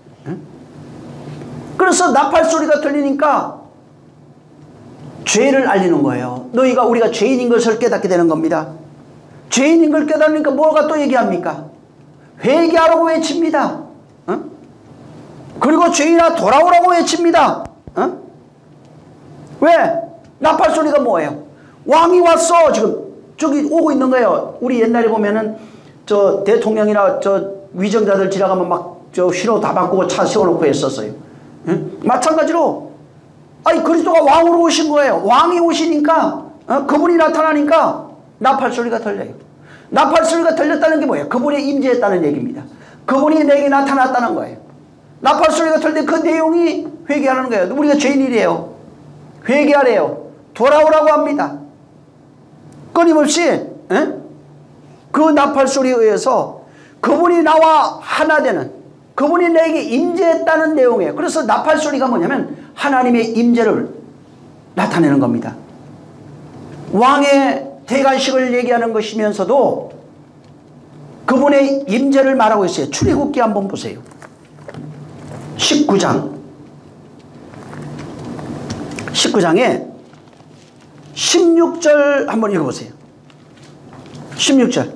그래서 나팔소리가 들리니까 죄를 알리는 거예요. 우리가 죄인인 것을 깨닫게 되는 겁니다. 죄인인 걸 깨달으니까 뭐가 또 얘기합니까? 회개하라고 외칩니다. 그리고 죄인아 돌아오라고 외칩니다. 왜? 나팔소리가 뭐예요? 왕이 왔어. 지금 저기 오고 있는 거예요. 우리 옛날에 보면은 저 대통령이나 저 위정자들 지나가면 막 저 신호 다 바꾸고 차 세워놓고 했었어요. 마찬가지로 아니 그리스도가 왕으로 오신 거예요. 왕이 오시니까 그분이 나타나니까 나팔소리가 들려요. 나팔소리가 들렸다는 게 뭐예요? 그분이 임재했다는 얘기입니다. 그분이 내게 나타났다는 거예요. 나팔소리가 들릴 때 그 내용이 회개하라는 거예요. 우리가 죄인이래요. 회개하래요. 돌아오라고 합니다. 끊임없이 그 나팔소리에 의해서 그분이 나와 하나 되는, 그분이 내게 임재했다는 내용이에요. 그래서 나팔소리가 뭐냐면 하나님의 임재를 나타내는 겁니다. 왕의 대관식을 얘기하는 것이면서도 그분의 임재를 말하고 있어요. 출애굽기 한번 보세요. 19장에 16절 한번 읽어보세요. 16절.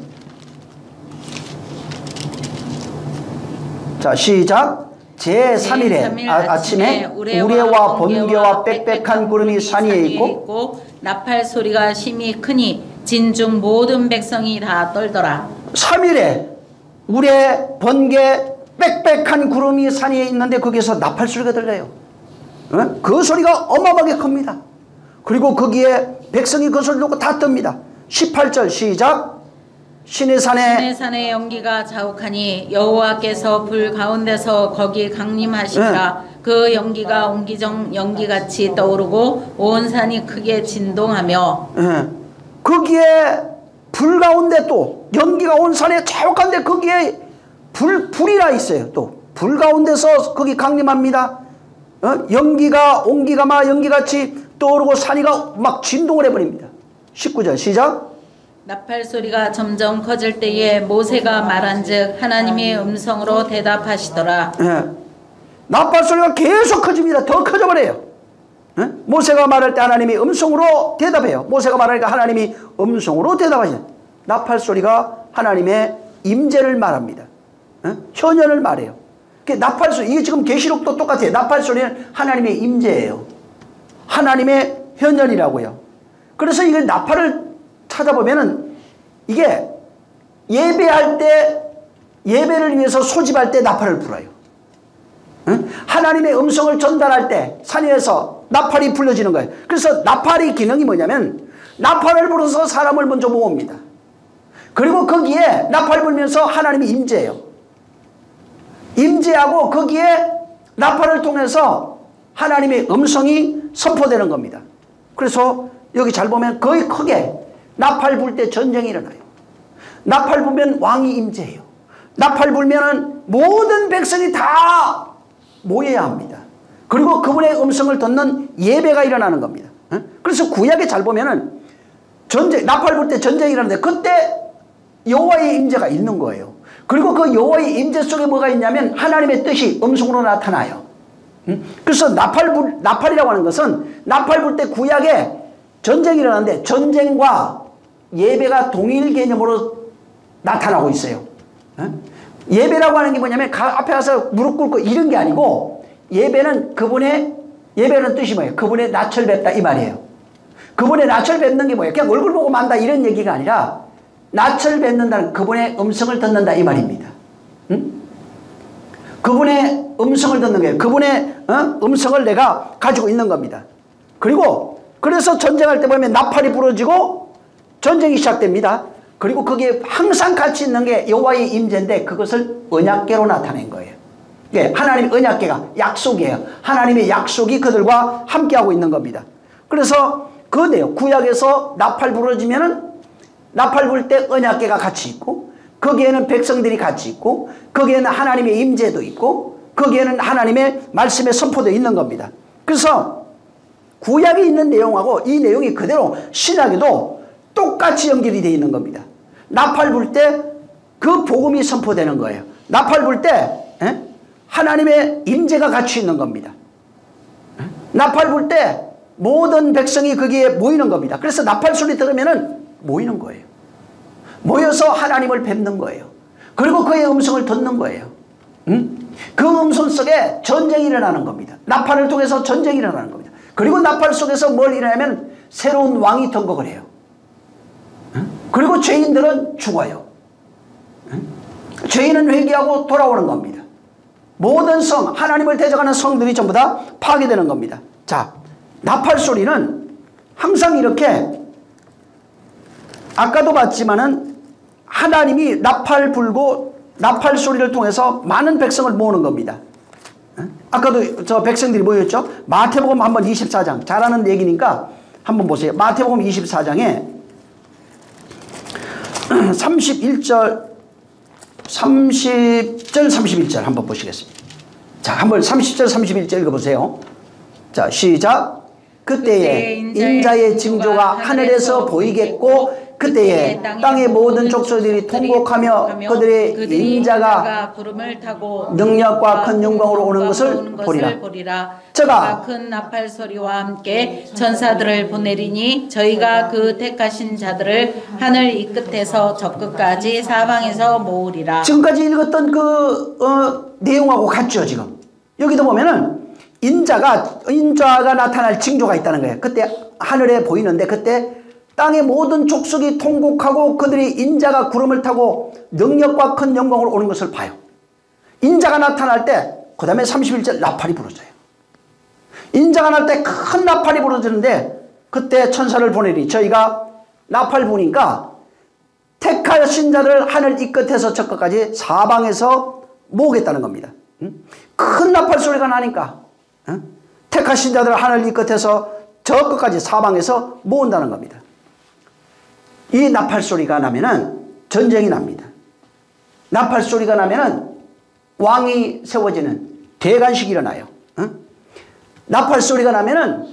자, 시작. 제3일에 아침에 우레와 번개와 빽빽한 구름이 산 위에 있고 나팔 소리가 심히 크니 진중 모든 백성이 다 떨더라. 3일에 우레, 번개, 빽빽한 구름이 산 위에 있는데 거기에서 나팔 소리가 들려요. 그 소리가 어마어마하게 큽니다. 그리고 거기에 백성이 그 소리를 듣고 다 뜹니다. 18절 시작. 시내산에 연기가 자욱하니 여호와께서 불 가운데서 거기 강림하시니라. 그 연기가 옹기정 연기같이 떠오르고 온 산이 크게 진동하며 거기에 불 가운데 또 연기가 온 산에 자욱한데 거기에 불이라 있어요. 또 불 가운데서 거기 강림합니다. 연기가 옹기가 막 연기같이 떠오르고 산이가 막 진동을 해버립니다. 19절 시작. 나팔 소리가 점점 커질 때에 모세가 말한즉 하나님의 음성으로 대답하시더라. 나팔 소리가 계속 커집니다. 더 커져버려요. 모세가 말할 때 하나님이 음성으로 대답해요. 모세가 말하니까 하나님이 음성으로 대답하시죠. 나팔 소리가 하나님의 임재를 말합니다. 현현을 말해요. 나팔 소리, 이게 지금 계시록도 똑같아요. 나팔 소리는 하나님의 임재예요. 하나님의 현현이라고요. 그래서 이게 나팔을 찾아보면은 이게 예배할 때, 예배를 위해서 소집할 때 나팔을 불어요. 하나님의 음성을 전달할 때 산 위에서 나팔이 불려지는 거예요. 그래서 나팔의 기능이 뭐냐면 나팔을 불어서 사람을 먼저 모읍니다. 그리고 거기에 나팔 불면서 하나님이 임재해요. 임재하고 거기에 나팔을 통해서 하나님의 음성이 선포되는 겁니다. 그래서 여기 잘 보면 거의 크게 나팔 불 때 전쟁이 일어나요. 나팔 불면 왕이 임재해요. 나팔 불면은 모든 백성이 다 모여야 합니다. 그리고 그분의 음성을 듣는 예배가 일어나는 겁니다. 그래서 구약에 잘 보면은 전쟁, 나팔 불 때 전쟁이 일어나는데 그때 여호와의 임재가 있는 거예요. 그리고 그 여호와의 임재 속에 뭐가 있냐면 하나님의 뜻이 음성으로 나타나요. 그래서 나팔이라고 하는 것은 나팔 불 때 구약에 전쟁이 일어나는데 전쟁과 예배가 동일 개념으로 나타나고 있어요. 예배라고 하는 게 뭐냐면 앞에 가서 무릎 꿇고 이런 게 아니고 예배는 예배는 뜻이 뭐예요? 그분의 낯을 뵙다 이 말이에요. 그분의 낯을 뵙는 게 뭐예요? 그냥 얼굴 보고 만다 이런 얘기가 아니라 낯을 뵙는다는 그분의 음성을 듣는다 이 말입니다. 그분의 음성을 듣는 거예요. 그분의 음성을 내가 가지고 있는 겁니다. 그래서 전쟁할 때 보면 나팔이 부러지고 전쟁이 시작됩니다. 그리고 거기에 항상 같이 있는 게 여호와의 임재인데 그것을 언약궤로 나타낸 거예요. 하나님의 언약궤가 약속이에요. 하나님의 약속이 그들과 함께하고 있는 겁니다. 그래서 그 내용 구약에서 나팔 부러지면은 나팔 불 때 언약궤가 같이 있고 거기에는 백성들이 같이 있고 거기에는 하나님의 임재도 있고 거기에는 하나님의 말씀의 선포도 있는 겁니다. 그래서 구약에 있는 내용하고 이 내용이 그대로 신약에도 똑같이 연결이 되어 있는 겁니다. 나팔 불 때 그 복음이 선포되는 거예요. 나팔 불 때 하나님의 임재가 같이 있는 겁니다. 나팔 불 때 모든 백성이 거기에 모이는 겁니다. 그래서 나팔 소리 들으면은 모이는 거예요. 모여서 하나님을 뵙는 거예요. 그리고 그의 음성을 듣는 거예요. 그 음성 속에 전쟁이 일어나는 겁니다. 나팔을 통해서 전쟁이 일어나는 겁니다. 그리고 나팔 속에서 뭘 일어나면 새로운 왕이 통곡을 해요. 그리고 죄인들은 죽어요. 죄인은 회개하고 돌아오는 겁니다. 모든 성, 하나님을 대적하는 성들이 전부 다 파괴되는 겁니다. 자, 나팔 소리는 항상 이렇게 아까도 봤지만은 하나님이 나팔 불고 나팔 소리를 통해서 많은 백성을 모으는 겁니다. 아까도 저 백성들이 모였죠? 마태복음 한번 24장 잘하는 얘기니까 한번 보세요. 마태복음 24장에 31절 31절 한번 보시겠습니다. 자, 한번 30절 31절 읽어보세요. 자, 시작. 그때에 인자의 징조가 하늘에서 보이겠고 그때에 땅의 모든 족속들이 통곡하며 그들의 인자가 구름을 타고 능력과 큰 영광으로 오는 것을 보리라. 저가 큰 나팔 소리와 함께 천사들을 보내리니 저희가 그 택하신 자들을 하늘 이 끝에서 저 끝까지 사방에서 모으리라. 지금까지 읽었던 그 내용하고 같죠. 지금 여기도 보면은 인자가 나타날 징조가 있다는 거예요. 그때 하늘에 보이는데 그때 땅의 모든 족속이 통곡하고 그들이 인자가 구름을 타고 능력과 큰 영광으로 오는 것을 봐요. 인자가 나타날 때 그 다음에 31절 나팔이 부러져요. 인자가 날 때 큰 나팔이 부러지는데 그때 천사를 보내리. 저희가 나팔 부니까 택하신 자를 하늘 이 끝에서 저 끝까지 사방에서 모으겠다는 겁니다. 큰 나팔 소리가 나니까 택하신 자들을 하늘 이 끝에서 저 끝까지 사방에서 모은다는 겁니다. 이 나팔 소리가 나면은 전쟁이 납니다. 나팔 소리가 나면은 왕이 세워지는 대관식이 일어나요. 나팔 소리가 나면은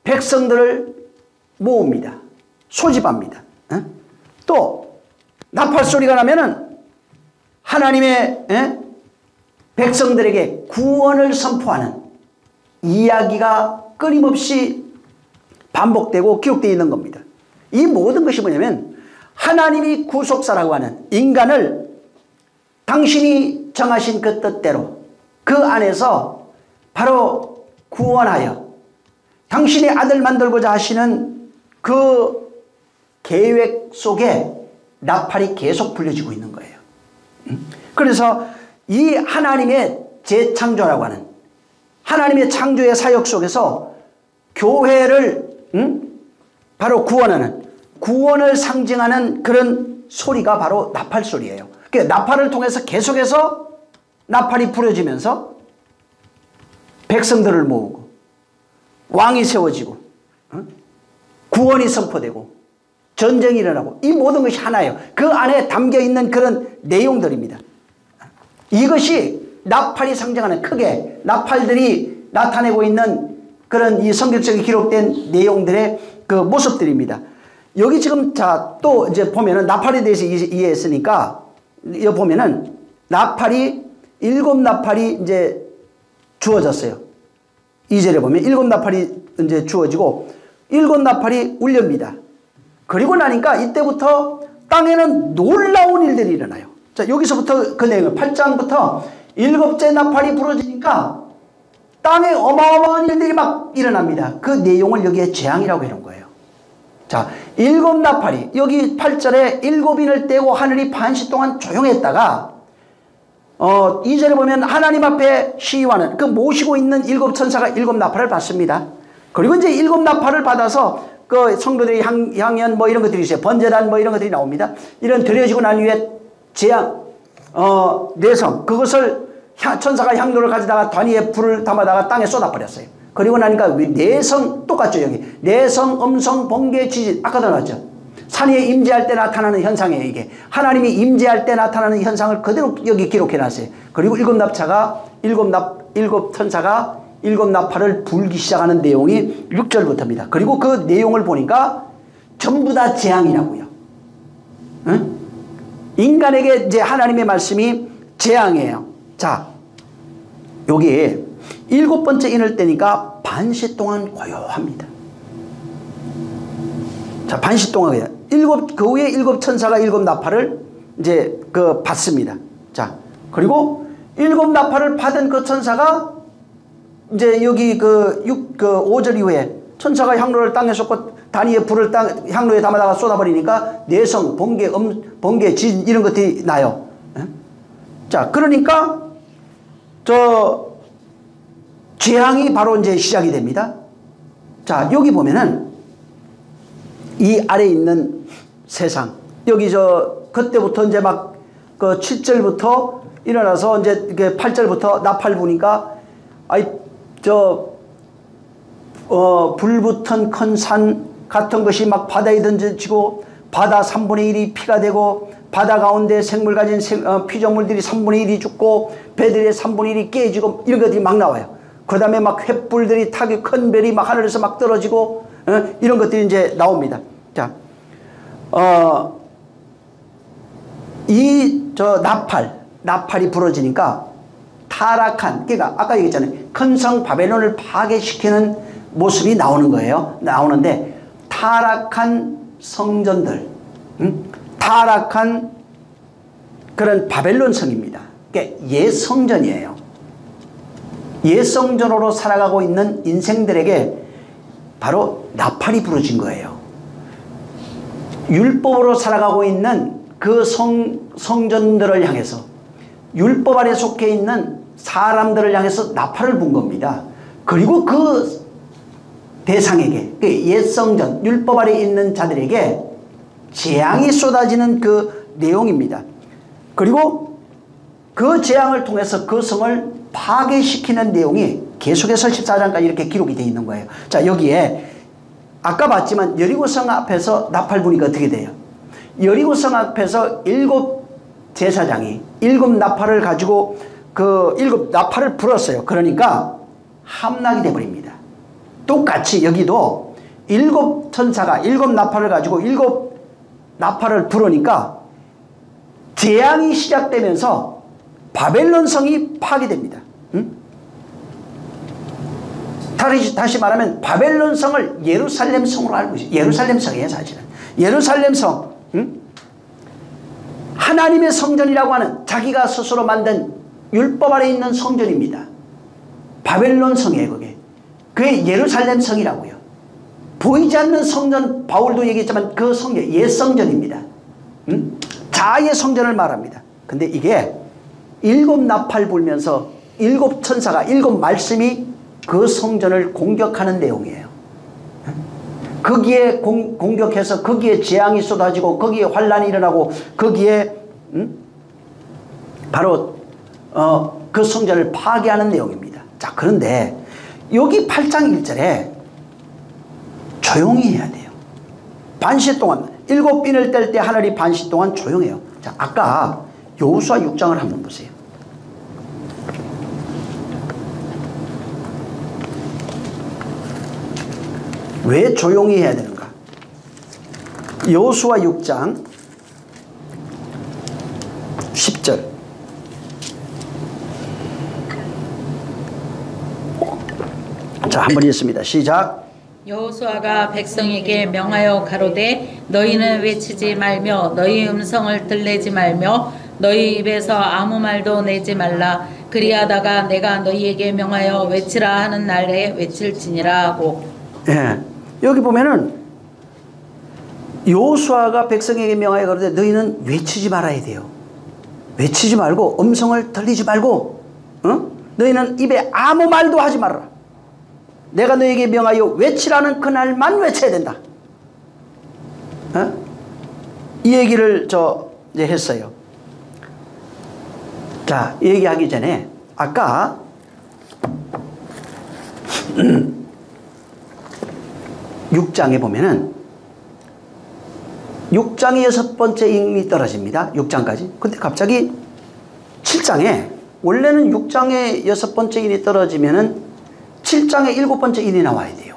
백성들을 모읍니다. 소집합니다. 또 나팔 소리가 나면은 하나님의 백성들에게 구원을 선포하는 이야기가 끊임없이 반복되고 기록되어 있는 겁니다. 이 모든 것이 뭐냐면 하나님이 구속사라고 하는 인간을 당신이 정하신 그 뜻대로 그 안에서 바로 구원하여 당신의 아들 만들고자 하시는 그 계획 속에 나팔이 계속 불려지고 있는 거예요. 그래서 이 하나님의 재창조라고 하는 하나님의 창조의 사역 속에서 교회를 바로 구원하는 구원을 상징하는 그런 소리가 바로 나팔 소리예요. 그러니까 나팔을 통해서 계속해서 나팔이 부러지면서 백성들을 모으고 왕이 세워지고 구원이 선포되고 전쟁이 일어나고 이 모든 것이 하나예요. 그 안에 담겨있는 그런 내용들입니다. 이것이 나팔이 상징하는 크게 나팔들이 나타내고 있는 그런 이 성경책에 기록된 내용들의 그 모습들입니다. 여기 지금 자 또 이제 보면은 나팔에 대해서 이해했으니까 여기 보면은 나팔이 7나팔이 이제 주어졌어요. 2절에 보면 7나팔이 이제 주어지고 7나팔이 울립니다. 그리고 나니까 이때부터 땅에는 놀라운 일들이 일어나요. 자 여기서부터 그 내용을 8장부터 7째 나팔이 부러지니까 땅에 어마어마한 일들이 막 일어납니다. 그 내용을 여기에 재앙이라고 해놓은 거예요. 자, 7나팔이 여기 8절에 7인을 떼고 하늘이 반시 동안 조용했다가 2절에 보면 하나님 앞에 시위하는 그 모시고 있는 7천사가 7나팔을 받습니다. 그리고 이제 7나팔을 받아서 그 성도들이 향연 뭐 이런 것들이 있어요. 번제단 뭐 이런 것들이 나옵니다. 이런 드려지고 난 후에 재앙 내성 그것을 천사가 향로를 가져다가 단위에 불을 담아다가 땅에 쏟아버렸어요. 그리고 나니까 내성 똑같죠. 여기 내성, 음성, 번개, 지진 아까도 나왔죠. 산 위에 임재할 때 나타나는 현상이에요. 이게 하나님이 임재할 때 나타나는 현상을 그대로 여기 기록해놨어요. 그리고 7천사가 7나팔을 불기 시작하는 내용이 6절부터입니다. 그리고 그 내용을 보니까 전부 다 재앙이라고요. 응? 인간에게 이제 하나님의 말씀이 재앙이에요. 자, 여기 7번째 인을 떼니까 반시 동안 고요합니다. 자, 반시 동안 그 후에 7천사가 7나팔을 이제 그 받습니다. 자, 그리고 7나팔을 받은 그 천사가 이제 여기 그 5절 이후에 천사가 향로를 땅에 쏟고 단위에 불을 향로에 담아다가 쏟아버리니까 내성, 번개, 지진 이런 것들이 나요. 자, 그러니까 재앙이 바로 이제 시작이 됩니다. 자, 여기 보면은 이 아래에 있는 세상 여기 그때부터 이제 막 그 7절부터 일어나서 이제 8절부터 나팔 부니까 불붙은 큰 산 같은 것이 막 바다에 던져지고 바다 3분의 1이 피가 되고 바다 가운데 생물 가진 피조물들이 3분의 1이 죽고 배들의 3분의 1이 깨지고 이런 것들이 막 나와요. 그 다음에 막 횃불들이 타기 큰 별이 막 하늘에서 막 떨어지고 이런 것들이 이제 나옵니다. 자, 나팔이 부러지니까 타락한, 그러니까 아까 얘기했잖아요. 큰 성 바벨론을 파괴시키는 모습이 나오는 거예요. 나오는데 타락한 성전들, 타락한 그런 바벨론 성입니다. 그러니까 옛 성전이에요. 옛 성전으로 살아가고 있는 인생들에게 바로 나팔이 부러진 거예요. 율법으로 살아가고 있는 그 성전들을 향해서, 율법 아래 속해 있는 사람들을 향해서 나팔을 분 겁니다. 그리고 그 대상에게, 그 옛 성전, 율법 아래 있는 자들에게 재앙이 쏟아지는 그 내용입니다. 그리고 그 재앙을 통해서 그 성을 파괴시키는 내용이 계속해서 14장까지 이렇게 기록이 되어 있는 거예요. 자, 여기에 아까 봤지만 여리고성 앞에서 나팔 부니까 어떻게 돼요? 여리고성 앞에서 7 제사장이 7 나팔을 가지고 그 7 나팔을 불었어요. 그러니까 함락이 되어버립니다. 똑같이 여기도 7 천사가 7 나팔을 가지고 7 나팔을 불으니까 재앙이 시작되면서 바벨론 성이 파괴됩니다. 다시 말하면 바벨론 성을 예루살렘 성으로 알고 있어요. 예루살렘 성이에요, 사실은. 예루살렘 성, 하나님의 성전이라고 하는 자기가 스스로 만든 율법 아래 있는 성전입니다. 바벨론 성이에요, 그게. 그게 예루살렘 성이라고요. 보이지 않는 성전, 바울도 얘기했지만 그 성전, 옛 성전입니다. 자아의 성전을 말합니다. 근데 이게 7 나팔 불면서 7 천사가 7 말씀이 그 성전을 공격하는 내용이에요. 거기에 공격해서 거기에 재앙이 쏟아지고 거기에 환란이 일어나고 거기에 바로 그 성전을 파괴하는 내용입니다. 자, 그런데 여기 8장 1절에 조용히 해야 돼요. 반시 동안 7 빈을 뗄 때 하늘이 반시 동안 조용해요. 자, 아까 여호수아 6장을 한번 보세요. 왜 조용히 해야 되는가? 여호수아 6장 10절. 자, 한번 읽습니다. 시작. 여호수아가 백성에게 명하여 가로되 너희는 외치지 말며 너희 음성을 들내지 말며 너희 입에서 아무 말도 내지 말라. 그리하다가 내가 너희에게 명하여 외치라 하는 날에 외칠지니라 하고. 예. 여기 보면은 여호수아가 백성에게 명하여 가로되 너희는 외치지 말아야 돼요. 외치지 말고 음성을 들리지 말고 너희는 입에 아무 말도 하지 말아라. 내가 너희에게 명하여 외치라는 그날만 외쳐야 된다. 이 얘기를 이제 했어요. 자, 얘기하기 전에 아까 6장에 보면은 6장의 6번째 인이 떨어집니다. 6장까지. 근데 갑자기 7장에, 원래는 6장의 6번째 인이 떨어지면은 7장에 7번째 인이 나와야 돼요.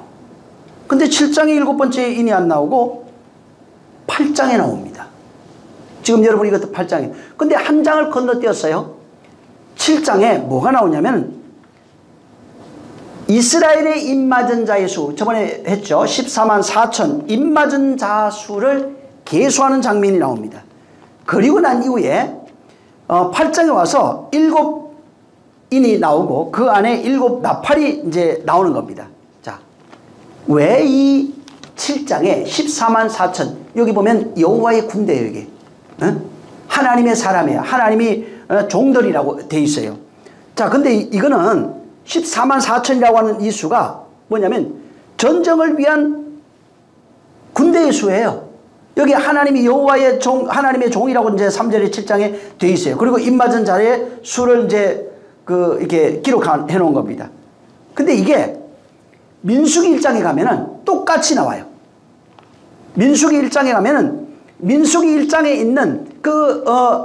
근데 7장에 7번째 인이 안 나오고 8장에 나옵니다. 지금 여러분 이것도 8장에. 근데 한 장을 건너뛰었어요. 7장에 뭐가 나오냐면 이스라엘의 입맞은 자의 수, 저번에 했죠. 14만 4천 입맞은 자 수를 계수하는 장면이 나옵니다. 그리고 난 이후에 8장에 와서 7인이 나오고 그 안에 7 나팔이 이제 나오는 겁니다. 자, 왜 이 7장에 14만 4천, 여기 보면 여호와의 군대예요, 이게. 하나님의 사람이에요. 하나님이 종들이라고 돼 있어요. 자, 근데 이거는 14만 4천이라고 하는 이 수가 뭐냐면 전쟁을 위한 군대의 수예요. 여기 하나님이 여호와의 종, 하나님의 종이라고 이제 3절에 7장에 돼 있어요. 그리고 입맞은 자의 수를 이제 이렇게 기록해 놓은 겁니다. 근데 이게 민수기 1장에 가면은 똑같이 나와요. 민수기 1장에 가면은 민수기 1장에 있는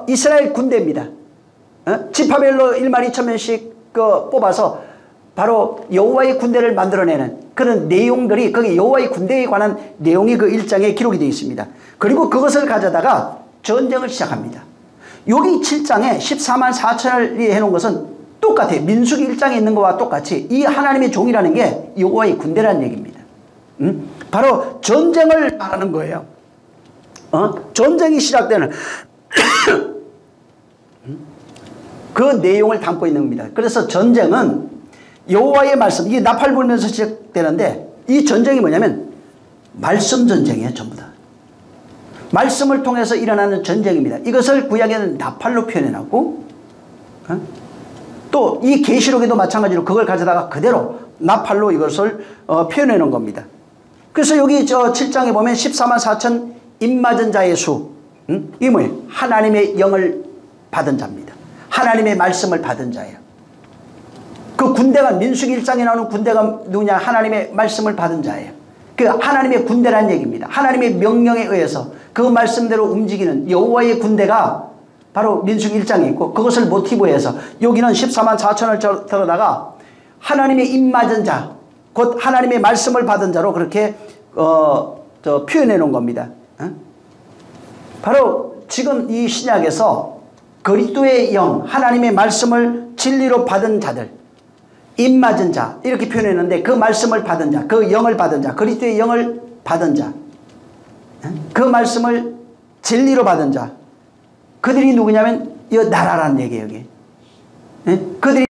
이스라엘 군대입니다. 지파별로 1만 2천 명씩 뽑아서 바로 여호와의 군대를 만들어내는 그런 내용들이 거기 여호와의 군대에 관한 내용이 그 1장에 기록이 되어 있습니다. 그리고 그것을 가져다가 전쟁을 시작합니다. 여기 7장에 14만 4천을 해놓은 것은 똑같아요. 민수기 1장에 있는 것과 똑같이 이 하나님의 종이라는 게 여호와의 군대라는 얘기입니다. 바로 전쟁을 말하는 거예요. 전쟁이 시작되는 그 내용을 담고 있는 겁니다. 그래서 전쟁은 여호와의 말씀, 이게 나팔 불면서 시작되는데 이 전쟁이 뭐냐면 말씀 전쟁이에요. 전부 다. 말씀을 통해서 일어나는 전쟁입니다. 이것을 구약에는 나팔로 표현해놨고 또 이 계시록에도 마찬가지로 그걸 가져다가 그대로 나팔로 이것을 표현해 놓은 겁니다. 그래서 여기 저 7장에 보면 14만 4천 입맞은 자의 수, 이게 뭐예요? 하나님의 영을 받은 자입니다. 하나님의 말씀을 받은 자예요. 그 군대가 민수기 1장에 나오는 군대가 누구냐? 하나님의 말씀을 받은 자예요. 그 하나님의 군대란 얘기입니다. 하나님의 명령에 의해서 그 말씀대로 움직이는 여호와의 군대가 바로 민수기 1장에 있고 그것을 모티브에 해서 여기는 14만 4천을 들어다가 하나님의 입맞은 자, 곧 하나님의 말씀을 받은 자로 그렇게 표현해 놓은 겁니다. 바로 지금 이 신약에서 그리스도의 영, 하나님의 말씀을 진리로 받은 자들, 입맞은 자 이렇게 표현했는데 그 말씀을 받은 자, 그 영을 받은 자, 그리스도의 영을 받은 자, 그 말씀을 진리로 받은 자, 그들이 누구냐면 이 나라라는 얘기예요. 여기. 그들이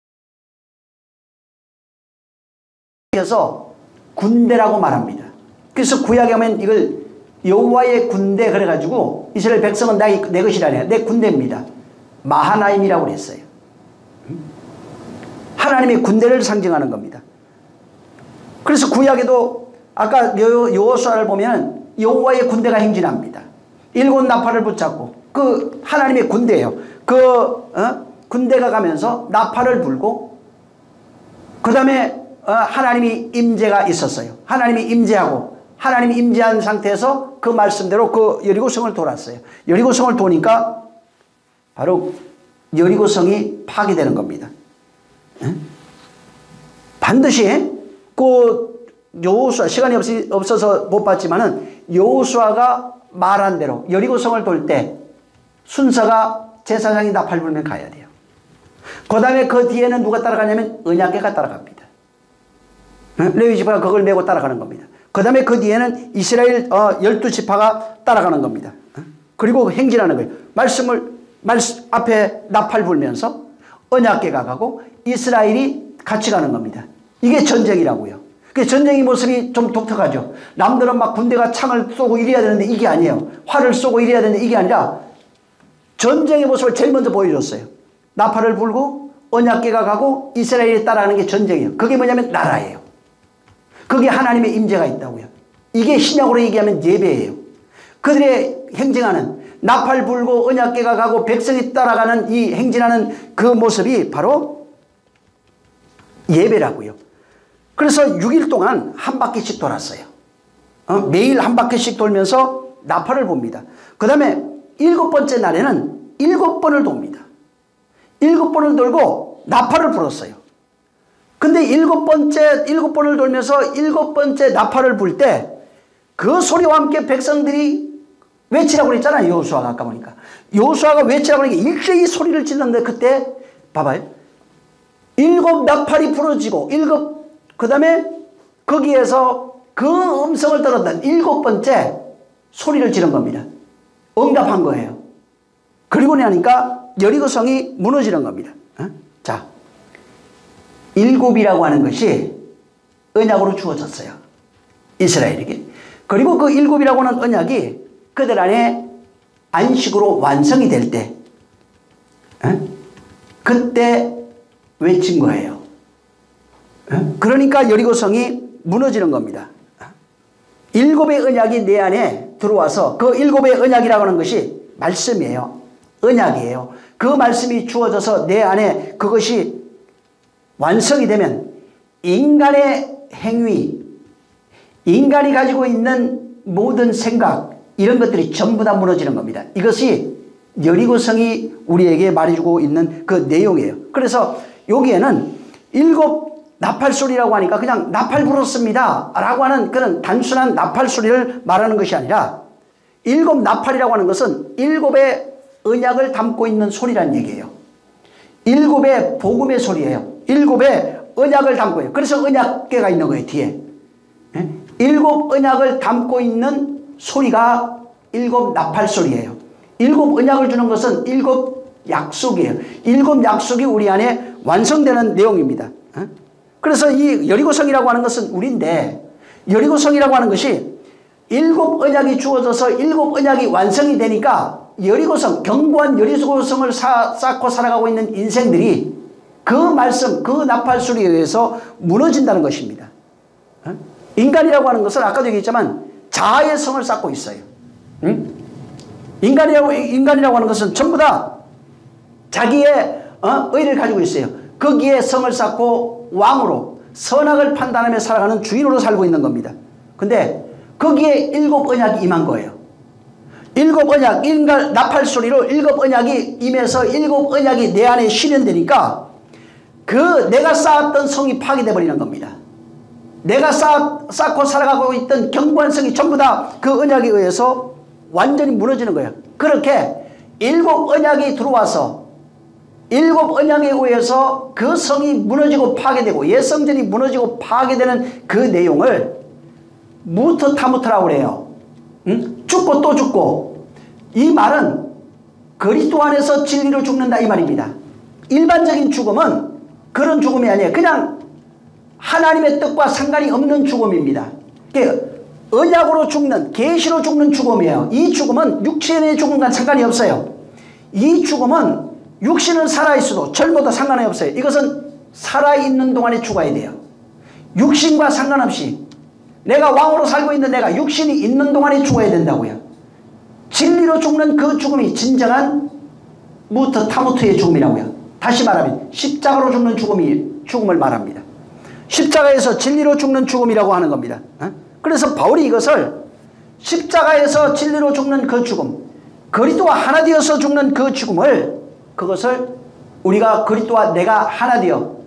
그래서 군대라고 말합니다. 그래서 구약에 하면 이걸 여호와의 군대 그래가지고 이스라엘 백성은 내 것이라네, 내 군대입니다. 마하나임이라고 그랬어요. 하나님의 군대를 상징하는 겁니다. 그래서 구약에도 아까 여호수아를 보면 여호와의 군대가 행진합니다. 7 나팔을 붙잡고 그 하나님의 군대예요. 그 군대가 가면서 나팔을 불고 그 다음에 하나님이 임재가 있었어요. 하나님이 임재하고 하나님이 임재한 상태에서 그 말씀대로 그 여리고성을 돌았어요. 여리고성을 도니까 바로 여리고성이 파괴되는 겁니다. 반드시 그 여호수아, 시간이 없어서 못 봤지만은 여호수아가 말한 대로 여리고성을 돌 때 순서가 제사장이 나팔 불면 가야 돼요. 그 다음에 그 뒤에는 누가 따라가냐면 언약궤가 따라갑니다. 레위지파가 그걸 메고 따라가는 겁니다. 그 다음에 그 뒤에는 이스라엘 12지파가 따라가는 겁니다. 그리고 행진하는 거예요. 말씀 앞에 나팔 불면서 언약궤가 가고 이스라엘이 같이 가는 겁니다. 이게 전쟁이라고요. 그 전쟁의 모습이 좀 독특하죠. 남들은 막 군대가 창을 쏘고 이래야 되는데 이게 아니에요. 활을 쏘고 이래야 되는데 이게 아니라 전쟁의 모습을 제일 먼저 보여줬어요. 나팔을 불고 언약궤가 가고 이스라엘이 따라가는 게 전쟁이에요. 그게 뭐냐면 나라예요. 거기에 하나님의 임재가 있다고요. 이게 신약으로 얘기하면 예배예요. 그들의 행진하는 나팔 불고 언약궤가 가고 백성이 따라가는 이 행진하는 그 모습이 바로 예배라고요. 그래서 6일 동안 한 바퀴씩 돌았어요. 매일 한 바퀴씩 돌면서 나팔을 봅니다. 그 다음에 7번째 날에는 7번을 돕니다. 7번을 돌고 나팔을 불었어요. 근데 7번을 돌면서 7번째 나팔을 불 때 그 소리와 함께 백성들이 외치라고 그랬잖아요. 여호수아가 아까 보니까. 여호수아가 외치라고 그러니까 일제히 소리를 지르는데 그때 봐봐요. 7 나팔이 부러지고 그 다음에 거기에서 그 음성을 들었던 7번째 소리를 지른 겁니다. 응답한 거예요. 그리고 나니까 여리고성이 무너지는 겁니다. 자, 7이라고 하는 것이 언약으로 주어졌어요. 이스라엘에게. 그리고 그 7이라고 하는 언약이 그들 안에 안식으로 완성이 될 때 그때 외친 거예요. 그러니까 여리고성이 무너지는 겁니다. 7의 언약이 내 안에 들어와서 그 7의 언약이라고 하는 것이 말씀이에요. 언약이에요. 그 말씀이 주어져서 내 안에 그것이 완성이 되면 인간의 행위, 인간이 가지고 있는 모든 생각 이런 것들이 전부 다 무너지는 겁니다. 이것이 여리고성이 우리에게 말해주고 있는 그 내용이에요. 그래서 여기에는 7 나팔소리라고 하니까 그냥 나팔 불었습니다 라고 하는 그런 단순한 나팔소리를 말하는 것이 아니라 일곱 나팔이라고 하는 것은 일곱의 언약을 담고 있는 소리란 얘기예요. 일곱의 복음의 소리예요. 일곱의 언약을 담고 있어요. 그래서 언약궤가 있는 거예요, 뒤에. 일곱 언약을 담고 있는 소리가 일곱 나팔 소리예요. 일곱 언약을 주는 것은 일곱 약속이에요. 일곱 약속이 우리 안에 완성되는 내용입니다. 그래서 이 여리고성이라고 하는 것은 우리인데, 여리고성이라고 하는 것이 일곱 언약이 주어져서 일곱 언약이 완성이 되니까 여리고성, 견고한 여리고성을 쌓고 살아가고 있는 인생들이 그 말씀, 그 나팔 소리에 의해서 무너진다는 것입니다. 인간이라고 하는 것은 아까도 얘기했지만 자아의 성을 쌓고 있어요. 인간이라고 하는 것은 전부 다 자기의 의를 가지고 있어요. 거기에 성을 쌓고 왕으로 선악을 판단하며 살아가는 주인으로 살고 있는 겁니다. 근데 거기에 일곱 언약이 임한 거예요. 일곱 언약, 인간 나팔 소리로 일곱 언약이 임해서 일곱 언약이 내 안에 실현되니까 그 내가 쌓았던 성이 파괴되어 버리는 겁니다. 내가 쌓고 살아가고 있던 견고한 성이 전부 다 그 언약에 의해서 완전히 무너지는 거예요. 그렇게 일곱 언약이 들어와서 일곱 언약에 의해서 그 성이 무너지고 파괴되고 예성전이 무너지고 파괴되는 그 내용을 무터타무터라고 그래요. 죽고 또 죽고. 이 말은 그리스도 안에서 진리로 죽는다 이 말입니다. 일반적인 죽음은 그런 죽음이 아니에요. 그냥 하나님의 뜻과 상관이 없는 죽음입니다. 언약으로 죽는, 계시로 죽는 죽음이에요. 이 죽음은 육신의 죽음과 상관이 없어요. 이 죽음은 육신은 살아있어도 젊어도 상관이 없어요. 이것은 살아있는 동안에 죽어야 돼요. 육신과 상관없이 내가 왕으로 살고 있는 내가 육신이 있는 동안에 죽어야 된다고요. 진리로 죽는 그 죽음이 진정한 무터타무터의 죽음이라고요. 다시 말하면 십자가로 죽는 죽음을 말합니다. 십자가에서 진리로 죽는 죽음이라고 하는 겁니다. 그래서 바울이 이것을 십자가에서 진리로 죽는 그 죽음, 그리스도와 하나 되어서 죽는 그 죽음을, 그것을 우리가 그리스도와 내가 하나 되어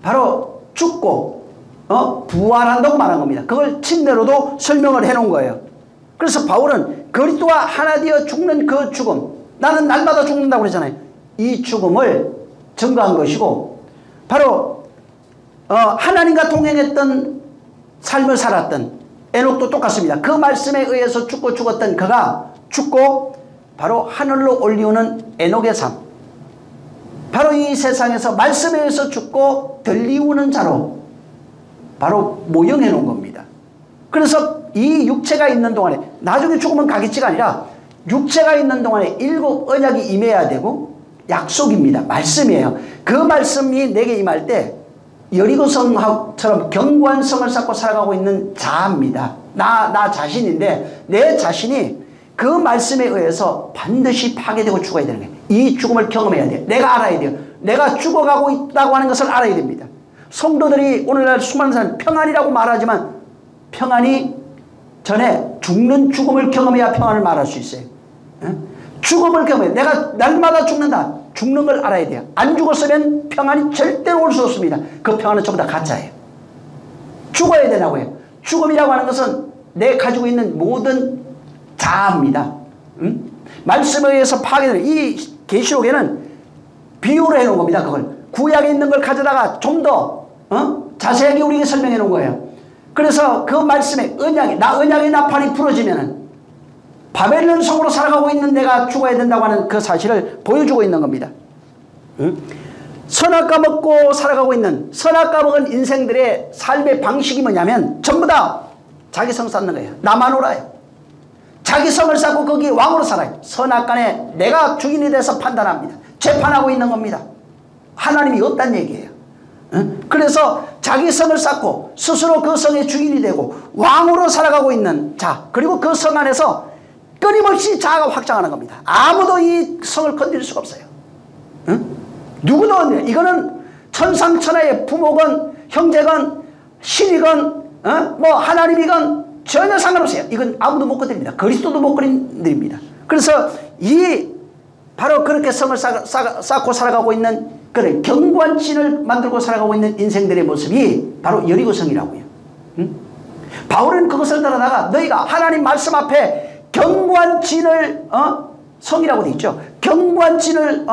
바로 죽고 부활한다고 말한 겁니다. 그걸 침례로도 설명을 해놓은 거예요. 그래서 바울은 그리스도와 하나 되어 죽는 그 죽음, 나는 날마다 죽는다고 그러잖아요. 이 죽음을 증거한 것이고, 바로 하나님과 동행했던 삶을 살았던 에녹도 똑같습니다. 그 말씀에 의해서 죽고 죽었던 그가 죽고 바로 하늘로 올리우는 에녹의 삶, 바로 이 세상에서 말씀에 의해서 죽고 들리우는 자로 바로 모형해 놓은 겁니다. 그래서 이 육체가 있는 동안에, 나중에 죽으면 가겠지가 아니라 육체가 있는 동안에 일곱 언약이 임해야 되고 약속입니다. 말씀이에요. 그 말씀이 내게 임할 때 여리고성처럼 견고한 성을 쌓고 살아가고 있는 자입니다. 나 자신인데 내 자신이 그 말씀에 의해서 반드시 파괴되고 죽어야 되는 거예요. 이 죽음을 경험해야 돼요. 내가 알아야 돼요. 내가 죽어가고 있다고 하는 것을 알아야 됩니다. 성도들이 오늘날 수많은 사람 평안이라고 말하지만 평안이 전에 죽음을 경험해야 평안을 말할 수 있어요. 죽음을 경험해. 내가 날마다 죽는다. 죽는 걸 알아야 돼요. 안 죽었으면 평안이 절대로 올 수 없습니다. 그 평안은 전부 다 가짜예요. 죽어야 되냐고요. 죽음이라고 하는 것은 내 가지고 있는 모든 자아입니다. 말씀에 의해서 파괴되는, 이 계시록에는 비유를 해놓은 겁니다. 그걸 구약에 있는 걸 가져다가 좀 더 자세하게 우리에게 설명해 놓은 거예요. 그래서 그 말씀에 언약의 나팔이 부러지면은 바벨론 성으로 살아가고 있는 내가 죽어야 된다고 하는 그 사실을 보여주고 있는 겁니다. 선악 까먹고 살아가고 있는, 선악 까먹은 인생들의 삶의 방식이 뭐냐면 전부 다 자기 성 쌓는 거예요. 나만 오라요. 자기 성을 쌓고 거기에 왕으로 살아요. 선악간에 내가 주인이 돼서 판단합니다. 재판하고 있는 겁니다. 하나님이 없다는 얘기예요. 그래서 자기 성을 쌓고 스스로 그 성의 주인이 되고 왕으로 살아가고 있는 자, 그리고 그 성 안에서 끊임없이 자아가 확장하는 겁니다. 아무도 이 성을 건드릴 수가 없어요. 누구도. 이거는 천상천하의 부모건 형제건 신이건 뭐 하나님이건 전혀 상관없어요. 이건 아무도 못 건드립니다. 그리스도도 못 건드립니다. 그래서 바로 그렇게 성을 쌓고 살아가고 있는 그래, 경관진을 만들고 살아가고 있는 인생들의 모습이 바로 여리고성이라고요. 응? 바울은 그것을 따라다가 너희가 하나님 말씀 앞에 경관진을 성이라고 돼 있죠. 경관진을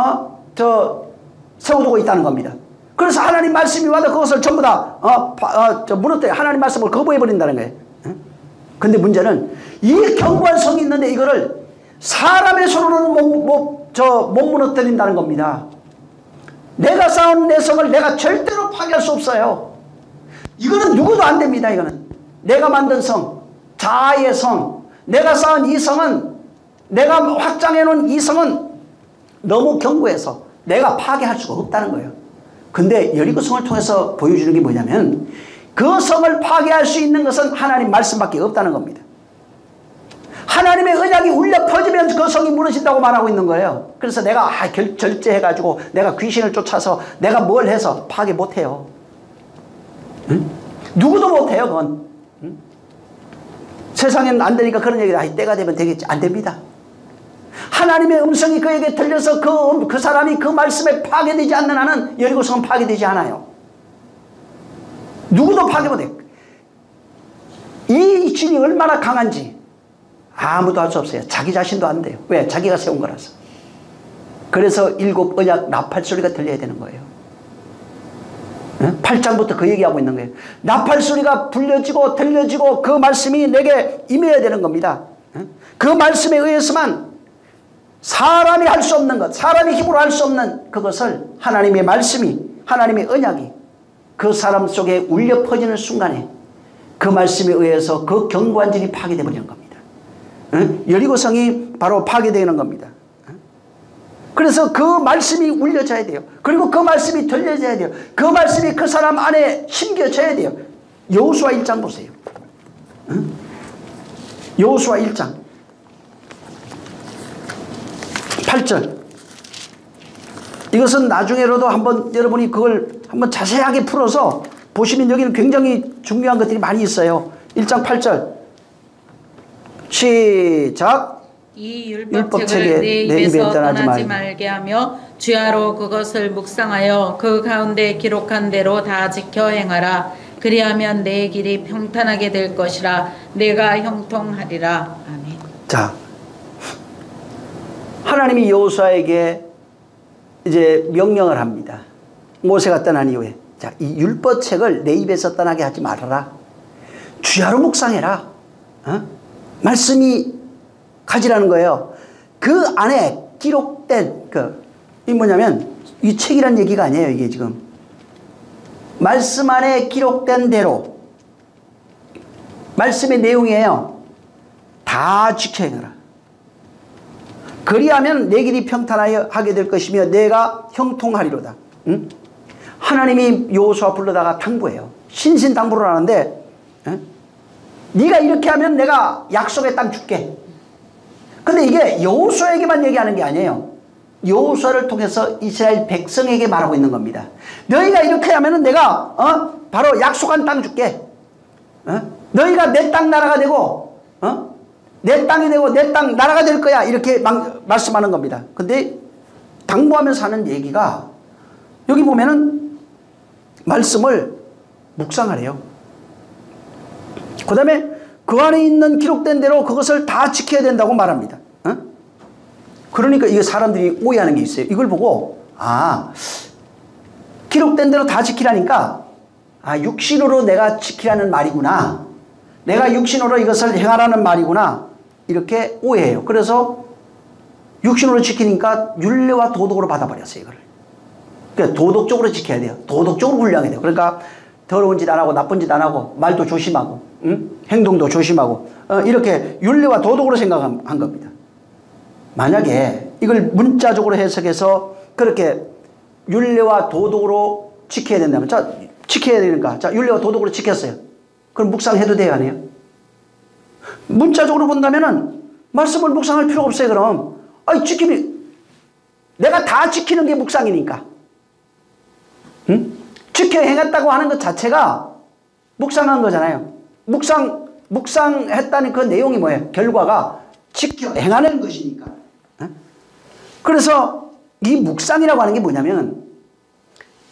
세워두고 있다는 겁니다. 그래서 하나님 말씀이 와도 그것을 전부 다 무너뜨려 하나님 말씀을 거부해버린다는 거예요. 근데 문제는 이 경관성이 있는데 이거를 사람의 손으로는 못 무너뜨린다는 겁니다. 내가 쌓은 내 성을 내가 절대로 파괴할 수 없어요. 이거는 누구도 안 됩니다. 이거는 내가 만든 성, 자아의 성, 내가 쌓은 이 성은, 내가 확장해 놓은 이 성은 너무 견고해서 내가 파괴할 수가 없다는 거예요. 근데 여리고성을 통해서 보여주는 게 뭐냐면 그 성을 파괴할 수 있는 것은 하나님 말씀밖에 없다는 겁니다. 하나님의 언약이 울려 퍼지면 그 성이 무너진다고 말하고 있는 거예요. 그래서 내가 절제해가지고 내가 귀신을 쫓아서 내가 뭘 해서 파괴 못해요. 응? 누구도 못해요. 그건. 응? 세상에는 안 되니까 그런 얘기를 때가 되면 되겠지. 안 됩니다. 하나님의 음성이 그에게 들려서 그 사람이 그 말씀에 파괴되지 않는 한은 여리고성은 파괴되지 않아요. 누구도 파괴 못해요. 이 진이 얼마나 강한지 아무도 알 수 없어요. 자기 자신도 안 돼요. 왜? 자기가 세운 거라서. 그래서 7 언약 나팔 소리가 들려야 되는 거예요. 8장부터 그 얘기하고 있는 거예요. 나팔 소리가 불려지고 들려지고 그 말씀이 내게 임해야 되는 겁니다. 그 말씀에 의해서만 사람이 할 수 없는 것, 사람의 힘으로 할 수 없는 그것을 하나님의 말씀이, 하나님의 언약이 그 사람 속에 울려 퍼지는 순간에 그 말씀에 의해서 그 경관진이 파괴되어 버리는 겁니다. 여리고성이 바로 파괴되는 겁니다. 그래서 그 말씀이 울려져야 돼요. 그리고 그 말씀이 들려져야 돼요. 그 말씀이 그 사람 안에 심겨져야 돼요. 여호수아 1장 보세요. 여호수아 1장 8절. 이것은 나중에라도 한번 여러분이 그걸 한번 자세하게 풀어서 보시면 여기는 굉장히 중요한 것들이 많이 있어요. 1장 8절. 시작. 이 율법책을 내 입에서 떠나지 말게 하며 주야로 그것을 묵상하여 그 가운데 기록한 대로 다 지켜 행하라. 그리하면 내 길이 평탄하게 될 것이라. 내가 형통하리라. 아멘. 자, 하나님이 여호수아에게 이제 명령을 합니다. 모세가 떠난 이후에, 자, 이 율법책을 내 입에서 떠나게 하지 말아라. 주야로 묵상해라. 말씀이 가지라는 거예요. 그 안에 기록된 이 뭐냐면 이 책이란 얘기가 아니에요. 이게 지금 말씀 안에 기록된 대로 말씀의 내용이에요. 다 지켜 행하라. 그리하면 내 길이 평탄하게 될 것이며 내가 형통하리로다. 응? 하나님이 여호수아 불러다가 당부해요. 신신당부를 하는데 네가 이렇게 하면 내가 약속의 땅 줄게. 근데 이게 여호수아에게만 얘기하는 게 아니에요. 여호수아를 통해서 이스라엘 백성에게 말하고 있는 겁니다. 너희가 이렇게 하면 내가 바로 약속한 땅 줄게. 너희가 내 땅 나라가 되고 내 땅이 되고 내 땅 나라가 될 거야. 이렇게 말씀하는 겁니다. 근데 당부하면서 하는 얘기가 여기 보면은 말씀을 묵상하래요. 그 다음에 그 안에 있는 기록된 대로 그것을 다 지켜야 된다고 말합니다. 그러니까 이게 사람들이 오해하는 게 있어요. 이걸 보고 기록된 대로 다 지키라니까 육신으로 내가 지키라는 말이구나. 내가 육신으로 이것을 행하라는 말이구나. 이렇게 오해해요. 그래서 육신으로 지키니까 율례와 도덕으로 받아버렸어요. 이거를. 그러니까 도덕적으로 지켜야 돼요. 도덕적으로 훈련해야 돼요. 그러니까 더러운 짓 안 하고 나쁜 짓 안 하고 말도 조심하고 행동도 조심하고 이렇게 율례와 도덕으로 생각한 겁니다. 만약에 이걸 문자적으로 해석해서 그렇게 율례와 도덕으로 지켜야 된다면 자 지켜야 되니까 자 율례와 도덕으로 지켰어요. 그럼 묵상해도 돼요? 안 해요? 문자적으로 본다면은 말씀을 묵상할 필요가 없어요. 그럼 내가 다 지키는 게 묵상이니까 지켜 행했다고 하는 것 자체가 묵상한 거잖아요. 묵상했다는 그 내용이 뭐예요? 결과가 지켜 행하는 것이니까. 그래서 이 묵상이라고 하는 게 뭐냐면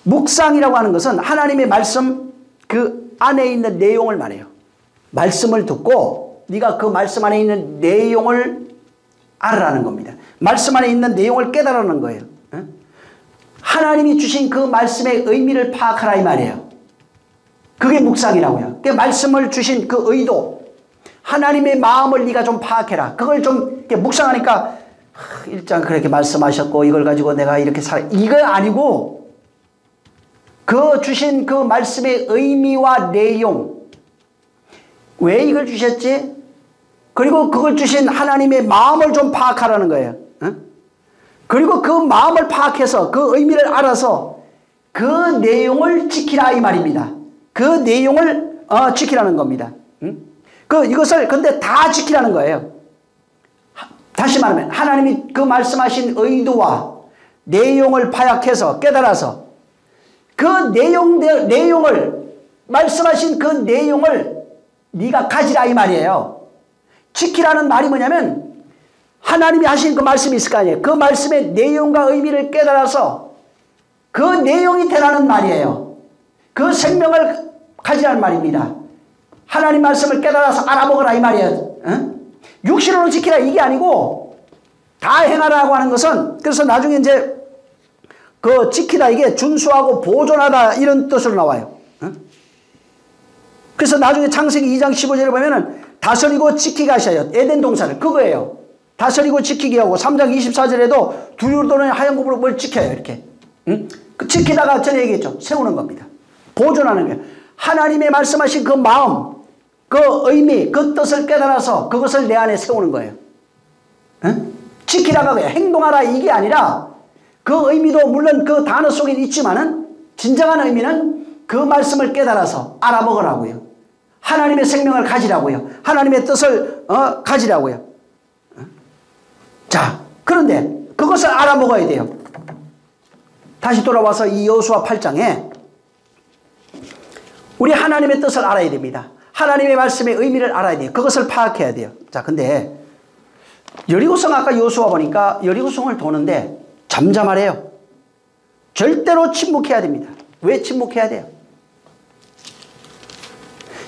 묵상이라고 하는 것은 하나님의 말씀 그 안에 있는 내용을 말해요. 말씀을 듣고 네가 그 말씀 안에 있는 내용을 알으라는 겁니다. 말씀 안에 있는 내용을 깨달으라는 거예요. 하나님이 주신 그 말씀의 의미를 파악하라 이 말이에요. 그게 묵상이라고요. 그 말씀을 주신 그 의도, 하나님의 마음을 네가 좀 파악해라. 그걸 좀 묵상하니까 일장 그렇게 말씀하셨고 이걸 가지고 내가 이렇게 살아, 이거 아니고 그 주신 그 말씀의 의미와 내용, 왜 이걸 주셨지? 그리고 그걸 주신 하나님의 마음을 좀 파악하라는 거예요. 그리고 그 마음을 파악해서 그 의미를 알아서 그 내용을 지키라 이 말입니다. 그 내용을 지키라는 겁니다. 이것을 근데 다 지키라는 거예요. 다시 말하면 하나님이 그 말씀하신 의도와 내용을 파악해서 깨달아서 그 내용을 말씀하신 그 내용을 네가 가지라 이 말이에요. 지키라는 말이 뭐냐면 하나님이 하신 그 말씀이 있을 거 아니에요. 그 말씀의 내용과 의미를 깨달아서 그 내용이 되라는 말이에요. 그 생명을 가지라는 말입니다. 하나님 말씀을 깨달아서 알아먹으라 이 말이에요. 육신으로 지키라 이게 아니고 다 행하라고 하는 것은, 그래서 나중에 이제 그 지키다 이게 준수하고 보존하다 이런 뜻으로 나와요. 그래서 나중에 창세기 2장 15절에 보면은 다스리고 지키게 하셔요. 에덴 동산을 그거예요. 다스리고 지키게 하고 3장 24절에도 두루를 도는 하얀 구부로 뭘 지켜요. 이렇게. 그 지키다가 전에 얘기했죠. 세우는 겁니다. 보존하는 거예요. 하나님의 말씀하신 그 마음, 그 의미, 그 뜻을 깨달아서 그것을 내 안에 세우는 거예요. 지키다가 행동하라 이게 아니라 그 의미도 물론 그 단어 속에 있지만은 진정한 의미는 그 말씀을 깨달아서 알아먹으라고요. 하나님의 생명을 가지라고요. 하나님의 뜻을 가지라고요. 자, 그런데 그것을 알아먹어야 돼요. 다시 돌아와서 이 여호수아 8장에 우리 하나님의 뜻을 알아야 됩니다. 하나님의 말씀의 의미를 알아야 돼요. 그것을 파악해야 돼요. 자, 근데 여리고성 아까 여호수아 보니까 여리고성을 도는데 잠잠하래요. 절대로 침묵해야 됩니다. 왜 침묵해야 돼요?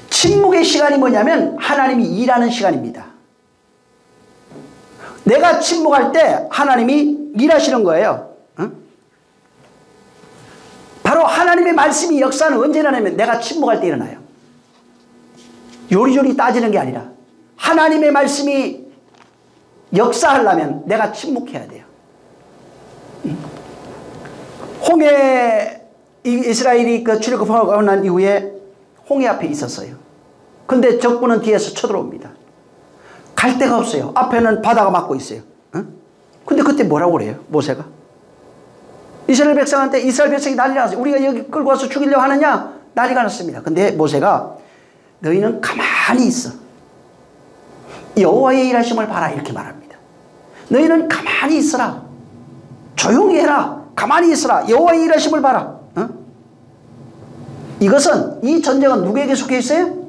침묵의 시간이 뭐냐면 하나님이 일하는 시간입니다. 내가 침묵할 때 하나님이 일하시는 거예요. 바로 하나님의 말씀이 역사는 언제 일어나면 내가 침묵할 때 일어나요. 요리조리 따지는 게 아니라 하나님의 말씀이 역사하려면 내가 침묵해야 돼요. 홍해, 이스라엘이 그 출애굽하고 난 이후에 홍해 앞에 있었어요. 근데 적군은 뒤에서 쳐들어옵니다. 갈 데가 없어요. 앞에는 바다가 막고 있어요. 근데 그때 뭐라고 그래요? 모세가 이스라엘 백성한테, 이스라엘 백성이 난리가 났어요. 우리가 여기 끌고 와서 죽이려고 하느냐? 난리가 났습니다. 근데 모세가 너희는 가만히 있어. 여호와의 일하심을 봐라 이렇게 말합니다. 너희는 가만히 있어라. 조용히 해라. 가만히 있어라. 여호와의 일하심을 봐라. 이것은, 이 전쟁은 누구에게 속해 있어요?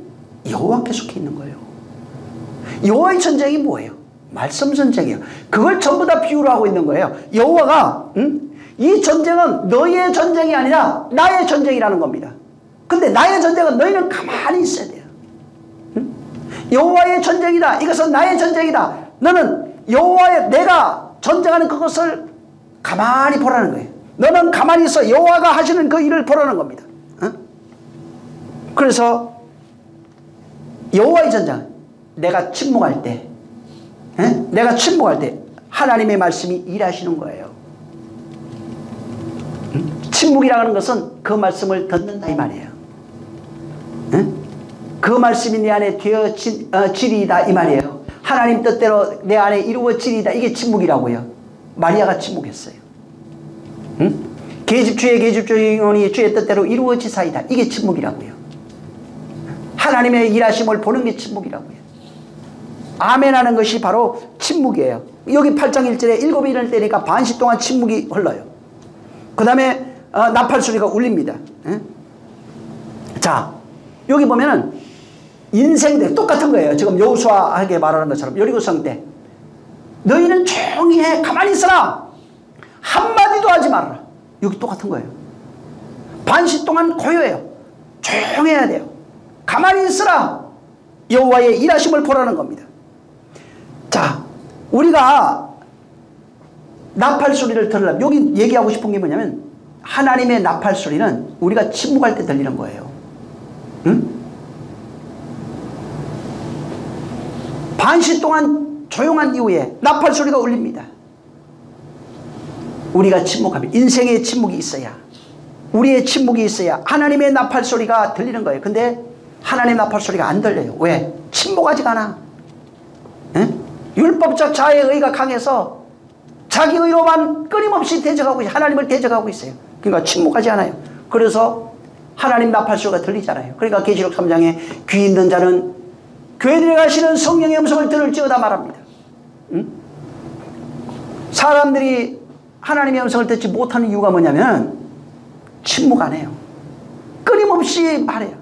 여호와께 속해 있는 거예요. 여호와의 전쟁이 뭐예요? 말씀 전쟁이에요. 그걸 전부 다 비유로 하고 있는 거예요. 여호와가 이 전쟁은 너희의 전쟁이 아니라 나의 전쟁이라는 겁니다. 근데 나의 전쟁은 너희는 가만히 있어야 돼요. 여호와의 전쟁이다. 이것은 나의 전쟁이다. 너는 여호와의, 내가 전쟁하는 그것을 가만히 보라는 거예요. 너는 가만히 있어. 여호와가 하시는 그 일을 보라는 겁니다. 그래서 여호와의 전쟁, 내가 침묵할 때, 내가 침묵할 때 하나님의 말씀이 일하시는 거예요. 침묵이라는 것은 그 말씀을 듣는다 이 말이에요. 그 말씀이 내 안에 되어지리이다 이 말이에요. 하나님 뜻대로 내 안에 이루어지리이다. 이게 침묵이라고요. 마리아가 침묵했어요. 계집주의 계집주의원이 주의 뜻대로 이루어지사이다. 이게 침묵이라고요. 하나님의 일하심을 보는 게 침묵이라고요. 아멘하는 것이 바로 침묵이에요. 여기 8장 1절에 7일을 때리니까 반시 동안 침묵이 흘러요. 그 다음에 나팔 소리가 울립니다. 자, 여기 보면은 인생들 똑같은 거예요. 지금 여호수아에게 말하는 것처럼 여리고성 때 너희는 조용히 해. 가만히 있어라. 한마디도 하지 말아라. 여기 똑같은 거예요. 반시 동안 고요해요. 조용해야 돼요. 가만히 있으라. 여호와의 일하심을 보라는 겁니다. 자, 우리가 나팔 소리를 들으려면, 여기 얘기하고 싶은 게 뭐냐면 하나님의 나팔 소리는 우리가 침묵할 때 들리는 거예요. 응? 반시 동안 조용한 이후에 나팔 소리가 울립니다. 우리가 침묵하면, 인생에 침묵이 있어야, 우리의 침묵이 있어야 하나님의 나팔 소리가 들리는 거예요. 근데 하나님의 나팔 소리가 안 들려요. 왜? 침묵하지가 않아. 에? 율법적 자의 의가 강해서 자기 의로만 끊임없이 대적하고 있어요. 하나님을 대적하고 있어요. 그러니까 침묵하지 않아요. 그래서 하나님 나팔 소리가 들리잖아요. 그러니까 계시록 3장에 귀 있는 자는 교회 들어가시는 성령의 음성을 들을지어다 말합니다. 응? 사람들이 하나님의 음성을 듣지 못하는 이유가 뭐냐면 침묵 안 해요. 끊임없이 말해요.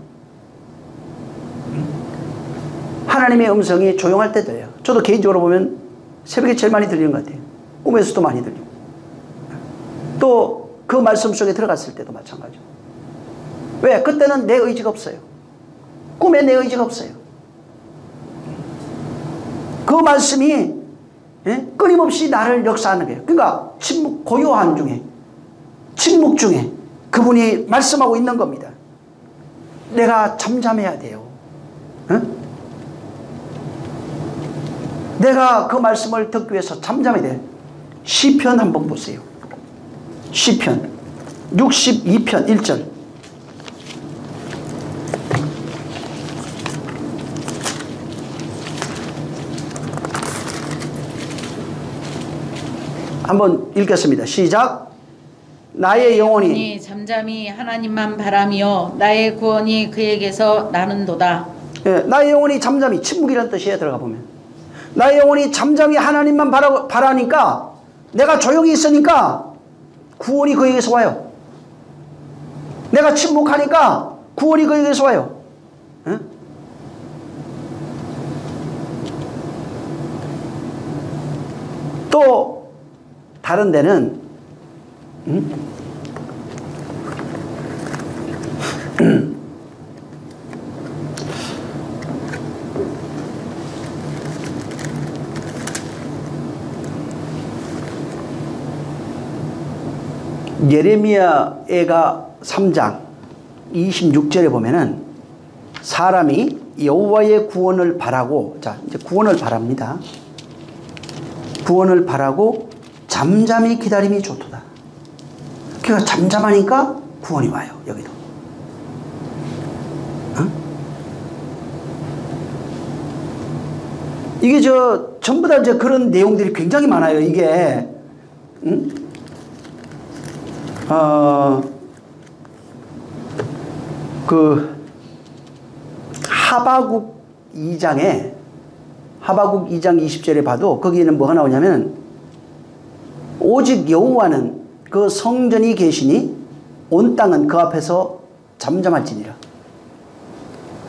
하나님의 음성이 조용할 때 들려요. 저도 개인적으로 보면 새벽에 제일 많이 들리는 것 같아요. 꿈에서도 많이 들리고, 또 그 말씀 속에 들어갔을 때도 마찬가지죠. 왜? 그때는 내 의지가 없어요. 꿈에 내 의지가 없어요. 그 말씀이 끊임없이 나를 역사하는 거예요. 그러니까 침묵, 고요한 중에, 침묵 중에 그분이 말씀하고 있는 겁니다. 내가 잠잠해야 돼요. 응? 내가 그 말씀을 듣기 위해서 잠잠해야 돼요. 시편 한번 보세요. 시편 62편 1절. 한번 읽겠습니다. 시작. 나의 영혼이 잠잠히 하나님만 바라며 나의 구원이 그에게서 나는도다. 예, 나의 영혼이 잠잠히, 침묵이라는 뜻이에요. 들어가 보면 나의 영혼이 잠잠히 하나님만 바라니까, 내가 조용히 있으니까 구원이 그에게서 와요. 내가 침묵하니까 구원이 그에게서 와요. 예? 또 다른 데는 예레미야가 3장 26절에 보면은 사람이 여호와의 구원을 바라고, 자 이제 구원을 바랍니다. 구원을 바라고 잠잠히 기다림이 좋도다. 그러니까 잠잠하니까 구원이 와요. 여기도. 어? 이게 전부 다 이제 그런 내용들이 굉장히 많아요. 이게 그 하바국 2장 20절에 봐도 거기에는 뭐가 나오냐면, 오직 여호와는 그 성전이 계시니 온 땅은 그 앞에서 잠잠할지니라.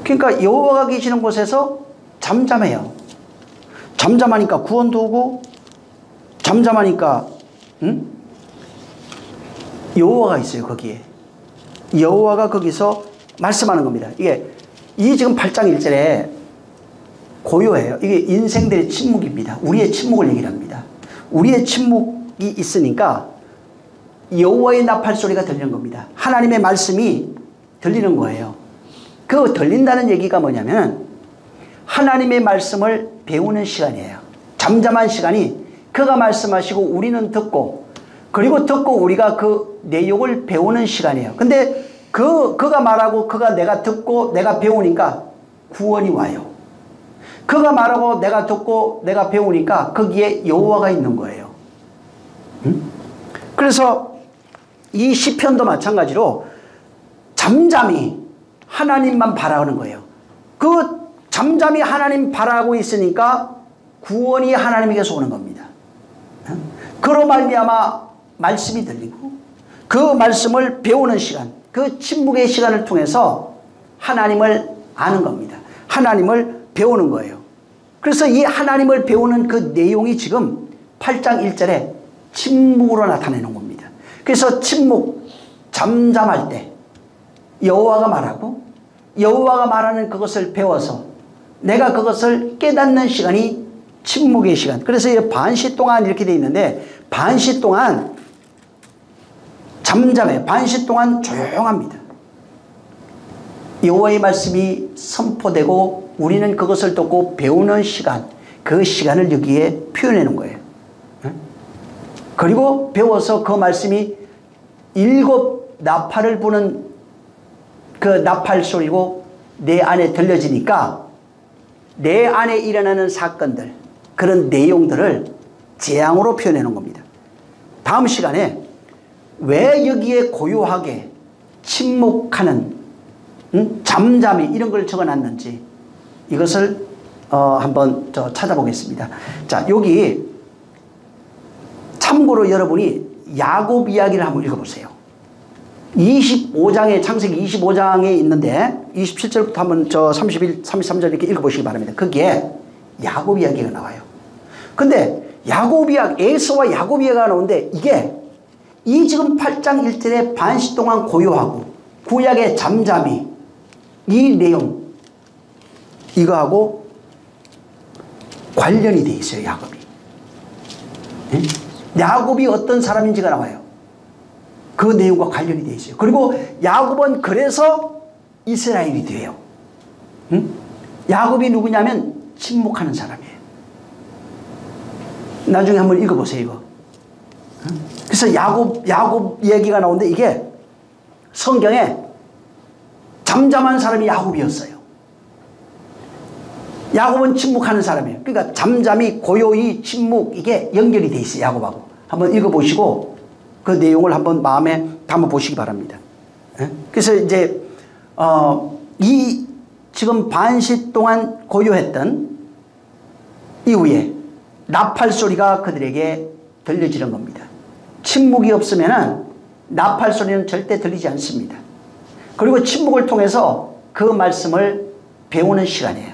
그러니까 여호와가 계시는 곳에서 잠잠해요. 잠잠하니까 구원도 오고, 잠잠하니까 여호와가 있어요. 거기에 여호와가 거기서 말씀하는 겁니다. 이게 지금 8장 1절에 고요해요. 이게 인생들의 침묵입니다. 우리의 침묵을 얘기를 합니다. 우리의 침묵이 있으니까 여호와의 나팔 소리가 들리는 겁니다. 하나님의 말씀이 들리는 거예요. 그 들린다는 얘기가 뭐냐면 하나님의 말씀을 배우는 시간이에요. 잠잠한 시간이, 그가 말씀하시고 우리는 듣고, 그리고 듣고 우리가 그 내용을 배우는 시간이에요. 근데 그가 말하고 내가 듣고 내가 배우니까 구원이 와요. 그가 말하고 내가 듣고 내가 배우니까 거기에 여호와가 있는 거예요. 그래서 이 시편도 마찬가지로 잠잠히 하나님만 바라는 거예요. 그 잠잠히 하나님 바라고 있으니까 구원이 하나님에게서 오는 겁니다. 그로 말미암아 말씀이 들리고, 그 말씀을 배우는 시간, 그 침묵의 시간을 통해서 하나님을 아는 겁니다. 하나님을 배우는 거예요. 그래서 이 하나님을 배우는 그 내용이 지금 8장 1절에 침묵으로 나타내는 겁니다. 그래서 침묵, 잠잠할 때, 여호와가 말하고 여호와가 말하는 그것을 배워서 내가 그것을 깨닫는 시간이 침묵의 시간. 그래서 이 반시 동안 이렇게 되어 있는데 반시 동안 잠잠해. 반시 동안 조용합니다. 여호와의 말씀이 선포되고 우리는 그것을 듣고 배우는 시간, 그 시간을 여기에 표현해 놓은 거예요. 그리고 배워서 그 말씀이 7 나팔을 부는 그 나팔 소리고 내 안에 들려지니까 내 안에 일어나는 사건들, 그런 내용들을 재앙으로 표현해 놓은 겁니다. 다음 시간에 왜 여기에 고요하게 침묵하는 잠잠히 이런 걸 적어놨는지 이것을 한번 찾아보겠습니다. 자, 여기 참고로 여러분이 야곱 이야기를 한번 읽어보세요. 25장에 창세기 25장에 있는데 27절부터 한번 33절 이렇게 읽어보시기 바랍니다. 거기에 야곱 이야기가 나와요. 근데 야곱 이야기, 에서와 야곱 이야기가 나오는데 이게 이 지금 8장 1절에 반시 동안 고요하고 구약의 잠잠이 이 내용 이거하고 관련이 돼 있어요. 야곱이. 야곱이 어떤 사람인지가 나와요. 그 내용과 관련이 되어 있어요. 그리고 야곱은 그래서 이스라엘이 돼요. 야곱이 누구냐면 침묵하는 사람이에요. 나중에 한번 읽어보세요. 이거. 그래서 야곱 얘기가 나오는데 이게 성경에 잠잠한 사람이 야곱이었어요. 야곱은 침묵하는 사람이에요. 그러니까 잠잠이 고요히 침묵 이게 연결이 돼 있어요. 야곱하고. 한번 읽어보시고 그 내용을 한번 마음에 담아 보시기 바랍니다. 그래서 이제 이 지금 반시 동안 고요했던 이후에 나팔 소리가 그들에게 들려지는 겁니다. 침묵이 없으면 나팔 소리는 절대 들리지 않습니다. 그리고 침묵을 통해서 그 말씀을 배우는 시간이에요.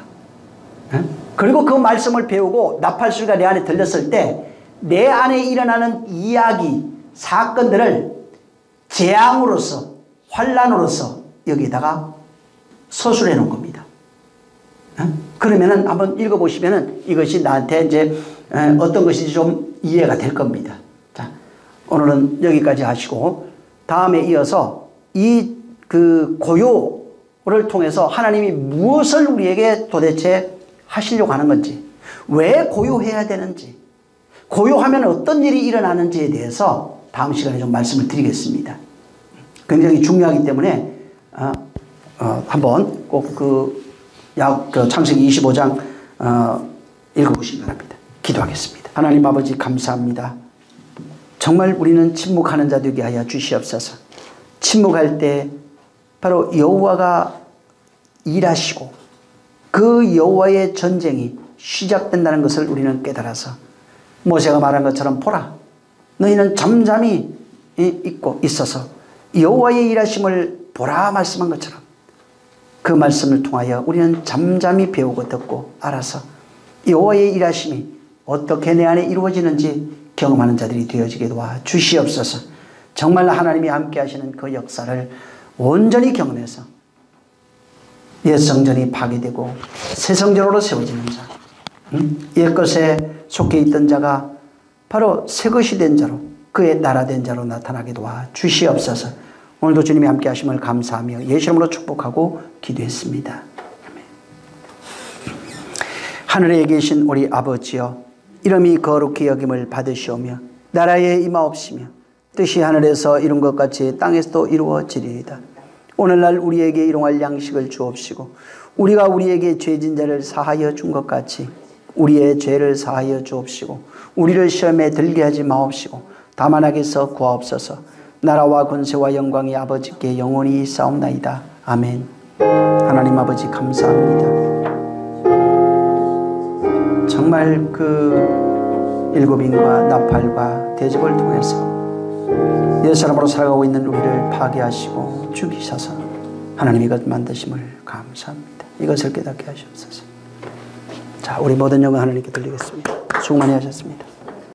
그리고 그 말씀을 배우고 나팔 소리가 내 안에 들렸을 때 내 안에 일어나는 이야기, 사건들을 재앙으로서 환란으로서 여기다가 서술해 놓은 겁니다. 그러면은 한번 읽어보시면은 이것이 나한테 이제 어떤 것인지 좀 이해가 될 겁니다. 자, 오늘은 여기까지 하시고 다음에 이어서 이 그 고요를 통해서 하나님이 무엇을 우리에게 도대체 하시려고 하는 건지, 왜 고요해야 되는지, 고요하면 어떤 일이 일어나는지에 대해서 다음 시간에 좀 말씀을 드리겠습니다. 굉장히 중요하기 때문에 한번 꼭 그 창세기 25장 읽어보시기 바랍니다. 기도하겠습니다. 하나님 아버지 감사합니다. 정말 우리는 침묵하는 자 되게 하여 주시옵소서. 침묵할 때 바로 여호와가 일하시고 그 여호와의 전쟁이 시작된다는 것을 우리는 깨달아서 모세가 말한 것처럼 보라, 너희는 잠잠히 있어서 여호와의 일하심을 보라 말씀한 것처럼 그 말씀을 통하여 우리는 잠잠히 배우고 듣고 알아서 여호와의 일하심이 어떻게 내 안에 이루어지는지 경험하는 자들이 되어지게 도와 주시옵소서. 정말 하나님이 함께 하시는 그 역사를 온전히 경험해서 옛 성전이 파괴되고 새 성전으로 세워지는 자, 옛것에 속해 있던 자가 바로 새것이 된 자로, 그의 나라 된 자로 나타나게 도와 주시옵소서. 오늘도 주님이 함께 하심을 감사하며 예수 이름으로 축복하고 기도했습니다. 아멘. 하늘에 계신 우리 아버지여, 이름이 거룩히 여김을 받으시오며 나라에 임하옵시며 뜻이 하늘에서 이룬 것 같이 땅에서도 이루어지리이다. 오늘날 우리에게 일용할 양식을 주옵시고 우리가 우리에게 죄진 자를 사하여 준 것 같이 우리의 죄를 사하여 주옵시고 우리를 시험에 들게 하지 마옵시고 다만 악에서 구하옵소서. 나라와 권세와 영광이 아버지께 영원히 있사옵나이다. 아멘. 하나님 아버지 감사합니다. 정말 그 일곱인과 나팔과 대접을 통해서 옛 사람으로 살아가고 있는 우리를 파괴하시고 죽이셔서 하나님이 이것 만드심을 감사합니다. 이것을 깨닫게 하시옵소서. 자, 우리 모든 영광 하나님께 드리겠습니다. 수고 많이 하셨습니다.